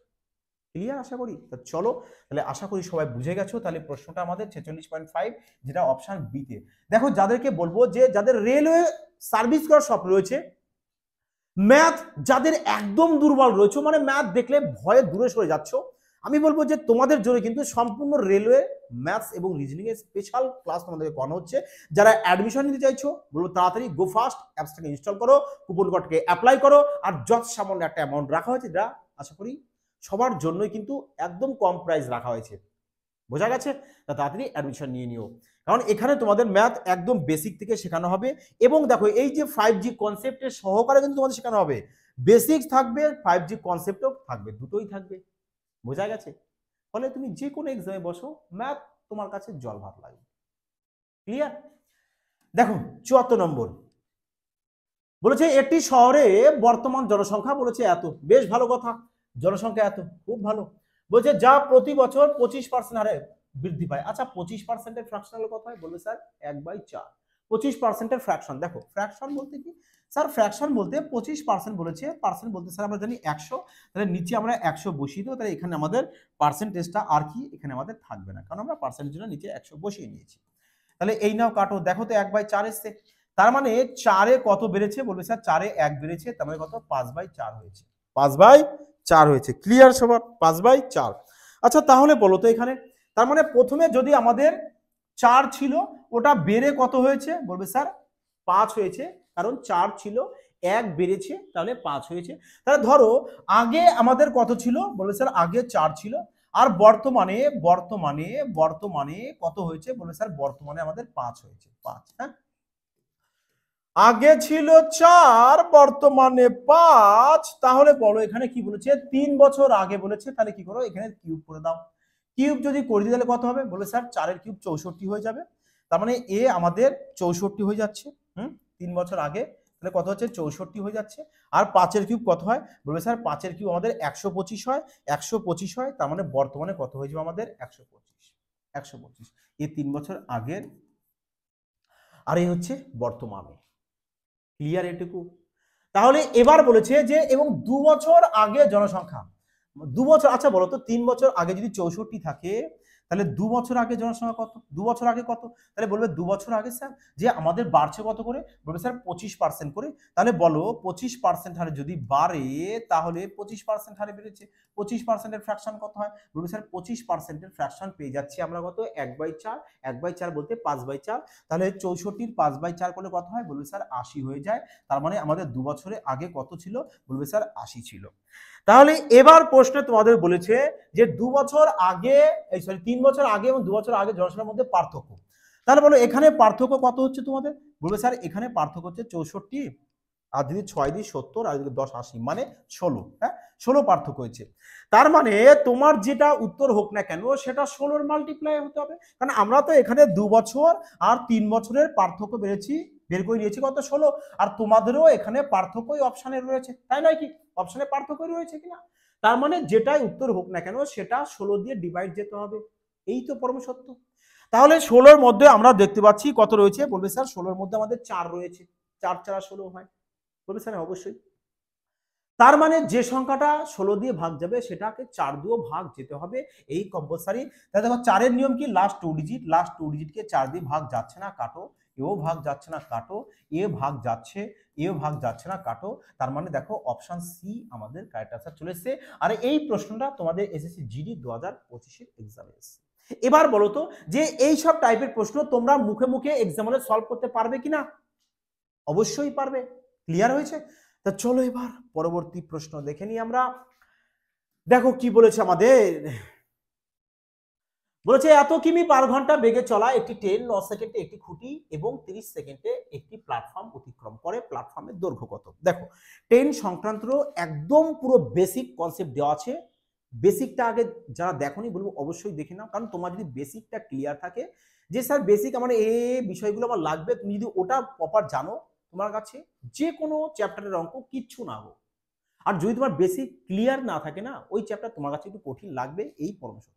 ক্লিয়ার আশা করি। তো চলো তাহলে আশা করি সবাই বুঝে গেছো। তাহলে প্রশ্নটা আমাদের 46.5, যেটা অপশন বি তে। দেখো যাদেরকে বলবো যে যাদের রেলওয়ে সার্ভিস করার স্বপ্ন রয়েছে, ম্যাথ যাদের একদম দুর্বল রয়েছে, মানে ম্যাথ দেখলে ভয়ে দূরে সরে যাচ্ছ, আমি বলবো যে তোমাদের জন্য কিন্তু সম্পূর্ণ রেলওয়ে ম্যাথস এবং রিজনিং এর স্পেশাল ক্লাস তোমাদেরকে করানো হচ্ছে। যারা অ্যাডমিশন নিতে চাইছো বলবো তাড়াতাড়ি গো ফাস্ট অ্যাপসটাকে ইনস্টল করো, কুপন কোডকে অ্যাপ্লাই করো, আর যত সামান্য একটা অ্যামাউন্ট রাখা হয়েছে, যা আশা করি সবার জন্যই কিন্তু একদম কম প্রাইস রাখা হয়েছে। বোঝা গেছে? তা তাড়াতাড়ি অ্যাডমিশন নিয়ে নিও, কারণ এখানে তোমাদের ম্যাথ একদম বেসিক থেকে শেখানো হবে। এবং দেখো এই যে 5G কনসেপ্টের সহকারে কিন্তু তোমাদের শেখানো হবে, বেসিক্স থাকবে, 5G কনসেপ্টও থাকবে, দুটোই থাকবে। বোঝা গেছে? ফলে তুমি যে কোনো এক্সামে বসো, ম্যাথ তোমার কাছে জল ভাত লাগবে। ক্লিয়ার? দেখো 74 নম্বর বলেছে একটি শহরে বর্তমান জনসংখ্যা বলেছে এত। বেশ ভালো কথা, জনসংখ্যা এত, খুব ভালো। বলছে যা প্রতি বছর 25% হারে বৃদ্ধি পায়। আচ্ছা 25%-এর ফ্র্যাকশন হলো কত হয়? বলবে স্যার 1/4। 25%-এর ফ্র্যাকশন, দেখো ফ্র্যাকশন বলতে কি স্যার? ফ্র্যাকশন বলতে 25% বলেছে, পার্সেন্ট বলতে স্যার আমরা জানি 100, তাহলে নিচে আমরা 100 বসিয়ে দেবো, তাহলে এখানে আমাদের পার্সেন্টেজটা আর কি এখানে আমাদের থাকবে না, কারণ আমরা পার্সেন্টের জন্য নিচে 100 বসিয়ে নিয়েছি। তাহলে এই নাও কাটো, দেখো তো 1/4 এসছে, তার মানে 4-এ কত বেড়েছে? বলবে স্যার 4-এ 1 বেড়েছে, তার মানে কত? 5/4 হয়েছে। 5/4 হয়েছে। ক্লিয়ার সবার? 5/4। আচ্ছা তাহলে বলো তো এখানে, তার মানে প্রথমে যদি আমাদের 4 ছিল, ওটা বেড়ে কত হয়েছে? বলবে স্যার 5 হয়েছে, কারণ 4 ছিল, 1 বেড়েছে, তাহলে 5 হয়েছে। তাহলে ধরো আগে আমাদের কত ছিল? বলবে স্যার আগে 4 ছিল, আর বর্তমানে বর্তমানে বর্তমানে কত হয়েছে? বলবে স্যার বর্তমানে আমাদের 5 হয়েছে। 5, হ্যাঁ, আগে ছিল 4, বর্তমানে 5। তাহলে বলো এখানে কি বলেছে? 3 বছর আগে বলেছে, তাহলে কি করো? এখানে কিউব করে দাও। কিউব যদি করে দিই তাহলে কত হবে? বলবে স্যার 4-এর কিউব 64 হয়ে যাবে, তার মানে এ আমাদের 64 হয়ে যাচ্ছে। 3 বছর আগে, তাহলে কত হচ্ছে? 64 হয়ে যাচ্ছে। আর 5-এর কিউব কত হয়? বলবে স্যার 5-এর কিউব আমাদের 125 হয়, 125 হয়, তার মানে বর্তমানে কত হয়ে যাবে আমাদের? 125। 125 এই 3 বছর আগের, আর এই হচ্ছে বর্তমানে। ক্লিয়ার এটুকু? তাহলে এবার বলেছে যে এবং 2 বছর আগে জনসংখ্যা, 2 বছর, আচ্ছা বলো তো 3 বছর আগে যদি 64 থাকে, তাহলে 2 বছর আগে জনসংখ্যা কত, 2 বছর আগে কত, তাহলে বলবে 2 বছর আগে স্যার যে আমাদের বাড়ছে কত করে, বলবে স্যার 25% করে। তাহলে বলো 25% হারে যদি বাড়ে তাহলে 25% হারে বেড়েছে, 25% ফ্র্যাকশন কত হয়, বলবে স্যার 25% ফ্র্যাকশন পেয়ে যাচ্ছি আমরা কত, 1/4, 1/4 বলতে 5/4, তাহলে 64 5/4 করলে কত হয়, বলবে স্যার 80 হয়ে যায়। তার মানে আমাদের 2 বছরে আগে কত ছিল, বলবে স্যার 80 ছিল। তাহলে এবার প্রশ্নে তোমাদের বলেছে যে 2 বছর আগে, এই সরি 3 বছর আগে এবং 2 বছর আগে জনসংখ্যার মধ্যে পার্থক্য। তাহলে বলো এখানে পার্থক্য কত হচ্ছে তোমাদের, বলবে স্যার এখানে পার্থক্য হচ্ছে 64, আর যদি 6 দিয়ে 70, আর যদি 10 80, মানে 16, হ্যাঁ 16 পার্থক্য হয়েছে। তার মানে তোমার যেটা উত্তর হোক না কেন সেটা 16 মাল্টিপ্লাই হতে হবে, কারণ আমরা তো এখানে 2 বছর আর 3 বছরের পার্থক্য বের করে নিয়েছি কত, 16, আর তোমাদেরও এখানে পার্থক্যই অপশনে রয়েছে, তাই নয় কি, অপশনে পার্থক্য রয়েছে কিনা, তার মানে যেটাই উত্তর হোক না কেন সেটা 16 দিয়ে ডিভাইড যেতে হবে, এই তো পরম সত্য। তাহলে 16-র মধ্যে আমরা দেখতে পাচ্ছি কত রয়েছে, বলবে স্যার 16-র মধ্যে আমাদের 4 রয়েছে, 4 4 16 হয়, বলবে স্যার অবশ্যই। তার মানে যে সংখ্যাটা 16 দিয়ে ভাগ যাবে সেটাকে 4 দিয়ে ভাগ যেতে হবে, এই কম্পালসারি। তাহলে দেখো 4-এর নিয়ম কি, লাস্ট 2 ডিজিট, লাস্ট 2 ডিজিটকে 4 দিয়ে ভাগ যাচ্ছে না, কাটো, এও ভাগ যাচ্ছে না, কাটো, এ ভাগ যাচ্ছে, এও ভাগ যাচ্ছে না, কাটো। তার মানে দেখো অপশন সি আমাদের কারেক্ট আনসার চলে এসেছে। আর এই প্রশ্নটা তোমাদের এসএসসি জিডি 2025 এর এক্সামে এসেছে। এবার বলো তো যে এই সব টাইপের প্রশ্ন তোমরা মুখে মুখে এক্সামে সলভ করতে পারবে কিনা, অবশ্যই পারবে। ক্লিয়ার হয়েছে? তা চলো এবার পরবর্তী প্রশ্ন দেখে নিই আমরা। দেখো কি বলেছে আমাদের, বলেছে এত কিমি পার ঘন্টা বেগে চলা একটি ট্রেন 9 সেকেন্ডে একটি খুঁটি এবং 30 সেকেন্ডে একটি প্ল্যাটফর্ম অতিক্রম করে, প্ল্যাটফর্মের দৈর্ঘ্য কত। দেখো ট্রেন সংক্রান্ত একদম পুরো বেসিক কনসেপ্ট দেওয়া আছে, বেসিকটা আগে যারা দেখোনি বলবো অবশ্যই দেখে নাও, কারণ তোমার যদি বেসিকটা ক্লিয়ার থাকে যে স্যার বেসিক আমার এই বিষয়গুলো আমার লাগবে, তুমি যদি ওটা প্রপার জানো তোমার কাছে যে কোনো চ্যাপ্টারের অঙ্ক কিচ্ছু না হোক, আর যদি তোমার বেসিক ক্লিয়ার না থাকে না ওই চ্যাপ্টার তোমার কাছে একটু কঠিন লাগবে, এই পরামর্শ।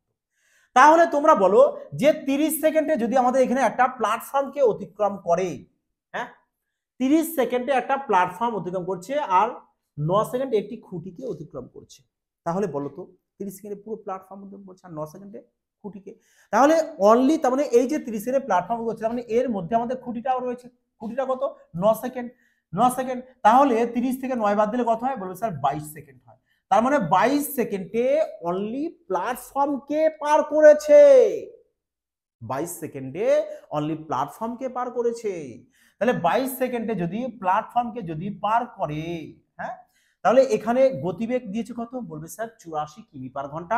তাহলে তোমরা বলো যে 30 সেকেন্ডে যদি আমাদের এখানে একটা প্ল্যাটফর্মকে অতিক্রম করে, হ্যাঁ 30 সেকেন্ডে একটা প্ল্যাটফর্ম অতিক্রম করছে আর 9 সেকেন্ডে একটি খুঁটিকে অতিক্রম করছে, তাহলে বলো তো 30 সেকেন্ডে পুরো প্ল্যাটফর্ম অতিক্রম করছে আর 9 সেকেন্ডে খুঁটিকে, তাহলে অনলি তার মানে এই যে 30 সেকেন্ডে প্ল্যাটফর্ম করছে তার মানে এর মধ্যে আমাদের খুঁটিটাও রয়েছে, খুঁটিটা কত 9 সেকেন্ড, 9 সেকেন্ড, তাহলে 30 থেকে 9 বাদ দিলে কত হয়, বলবে স্যার 22 সেকেন্ড হয়। তার মানে 22 সেকেন্ডে অনলি প্ল্যাটফর্মকে পার করেছে, 22 সেকেন্ডে অনলি প্ল্যাটফর্মকে পার করেছে। তাহলে 22 সেকেন্ডে যদি প্ল্যাটফর্মকে যদি পার করে, হ্যাঁ তাহলে এখানে গতিবেগ দিয়েছে কত, বলবে স্যার 84 কিমি পার ঘন্টা।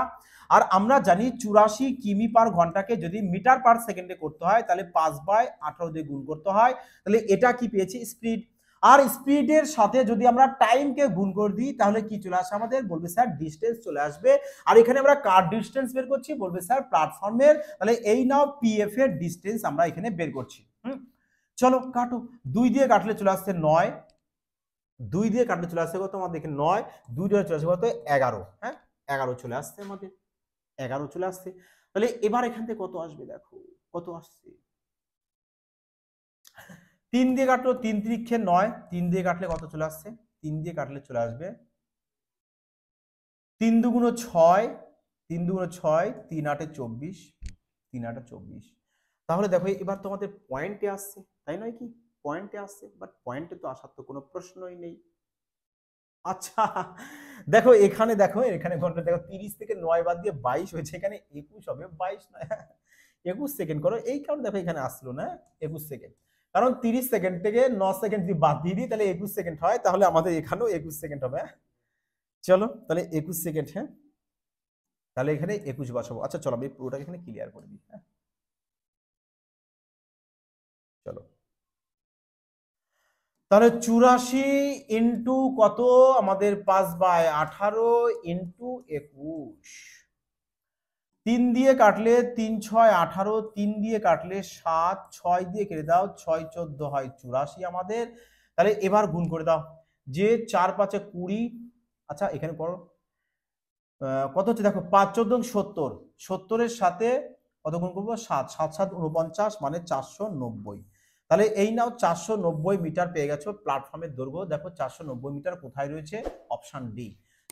আর আমরা জানি 84 কিমি পার ঘন্টাকে যদি মিটার পার সেকেন্ডে করতে হয় তাহলে 5/18 দিয়ে গুণ করতে হয়, তাহলে এটা কি পেয়েছি স্পিড। আর স্পিডের সাথে যদি আমরা টাইমকে গুণ করে দিই তাহলে কি চলে আসে আমাদের, বলবে স্যার ডিস্টেন্স চলে আসবে। আর এখানে আমরা কার ডিস্টেন্স বের করছি, বলবে স্যার প্ল্যাটফর্মের, তাহলে এই নাও পিএফ এর ডিস্টেন্স আমরা এখানে বের করছি। চলো কাটো, 2 দিয়ে কাটলে চলে আসছে 9, 2 দিয়ে কাটলে চলে আসছে কত আমাদের এখানে 9, 2 দিয়ে চলে আসছে কত 11, হ্যাঁ 11 চলে আসছে আমাদের, 11 চলে আসছে। তাহলে এবার এখান থেকে কত আসবে, দেখো কত আসছে, 3 দিয়ে কাটলো, 3 ত্রিক্ষে 9, 3 দিয়ে কাটলে কত চলে আসছে, 3 দিয়ে কাটলে চলে আসবে 3 দুগুণ 6, 3 দুগুণ 6, 3 8 24, 3 8 24। তাহলে দেখো এবার তোমাদের পয়েন্টে আসছে, তাই নয় কি, পয়েন্টে আসছে, বাট পয়েন্টে তো আসার তো কোনো প্রশ্নই নেই। আচ্ছা দেখো এখানে ঘন্টা দেখো 30 থেকে 9 বাদ দিয়ে 22 হয়েছে, এখানে 21 হবে, 22 নয় 21 সেকেন্ড করো, এই কারণে দেখো এখানে আসলো না 21 সেকেন্ড, কারণ 30 সেকেন্ড থেকে 9 সেকেন্ড যদি বাদ দিয়ে দিই তাহলে 21 সেকেন্ড হয়, তাহলে আমাদের এখানেও 21 সেকেন্ড হবে। চলো তাহলে 21 সেকেন্ড, হ্যাঁ তাহলে এখানে 21 বসাবো। আচ্ছা চলো আমি পুরোটাকে এখানে ক্লিয়ার করে দিই, হ্যাঁ চলো তাহলে 84 ইন্টু কত আমাদের 5/18 ইন্টু 21, 3 দিয়ে কাটলে 3 6 18, 3 দিয়ে কাটলে 7, 6 দিয়ে কেটে দাও 6 14 হয় 84 আমাদের। তাহলে এবার গুণ করে দাও, যে 4 5 20, আচ্ছা এখানে করো কত হচ্ছে দেখো 5 14 70, 70 এর সাথে কত গুণ করবো 7, 7 7 49 মানে 490। তাহলে এই নাও 490 মিটার পেয়ে গেছো প্ল্যাটফর্মের দৈর্ঘ্য। দেখো 490 মিটার কোথায় রয়েছে, অপশন ডি।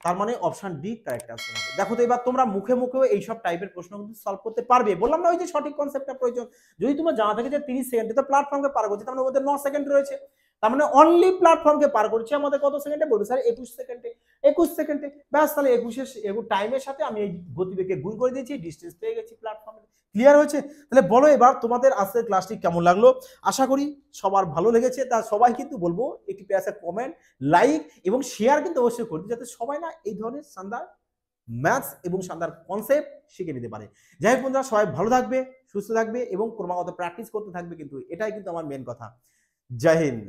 তার মানে অপশন ডি কারেক্ট আনসার হবে। দেখো তো এবার তোমরা মুখে মুখেও এইসব টাইপের প্রশ্ন কিন্তু সলভ করতে পারবে। বললাম না ওই যে সঠিক কনসেপ্টটা প্রয়োজন। যদি তোমার জানা থাকে যে 30 সেকেন্ডে তো প্ল্যাটফর্মকে পার করছে, তার মানে ওদের 9 সেকেন্ড রয়েছে, তার মানে অনলি প্ল্যাটফর্মকে পার করছে আমাদের কত সেকেন্ডে, বলবে স্যার 21 সেকেন্ডে। 21 সেকেন্ডে ব্যাস, তাহলে 21 টাইমের সাথে আমি এই গতিবেগে গুণ করে দিয়েছি, ডিস্টেন্স পেয়ে গেছি প্ল্যাটফর্মে। ক্লিয়ার হয়েছে? তাহলে বলো এবার তোমাদের আজকের ক্লাসটি কেমন লাগলো? আশা করি সবার ভালো লেগেছে। তা সবাই কিন্তু বলবো একটি প্যাসে কমেন্ট, লাইক এবং শেয়ার কিন্তু অবশ্যই করবে, যাতে সবাই না এই ধরনের শানদার ম্যাথস এবং শানদার কনসেপ্ট শিখে নিতে পারে। যাই হোক বন্ধুরা, সবাই ভালো থাকবে, সুস্থ থাকবে এবং ক্রমাগত প্র্যাকটিস করতে থাকবে, কিন্তু এটাই কিন্তু আমার মেন কথা। জয় হিন্দ।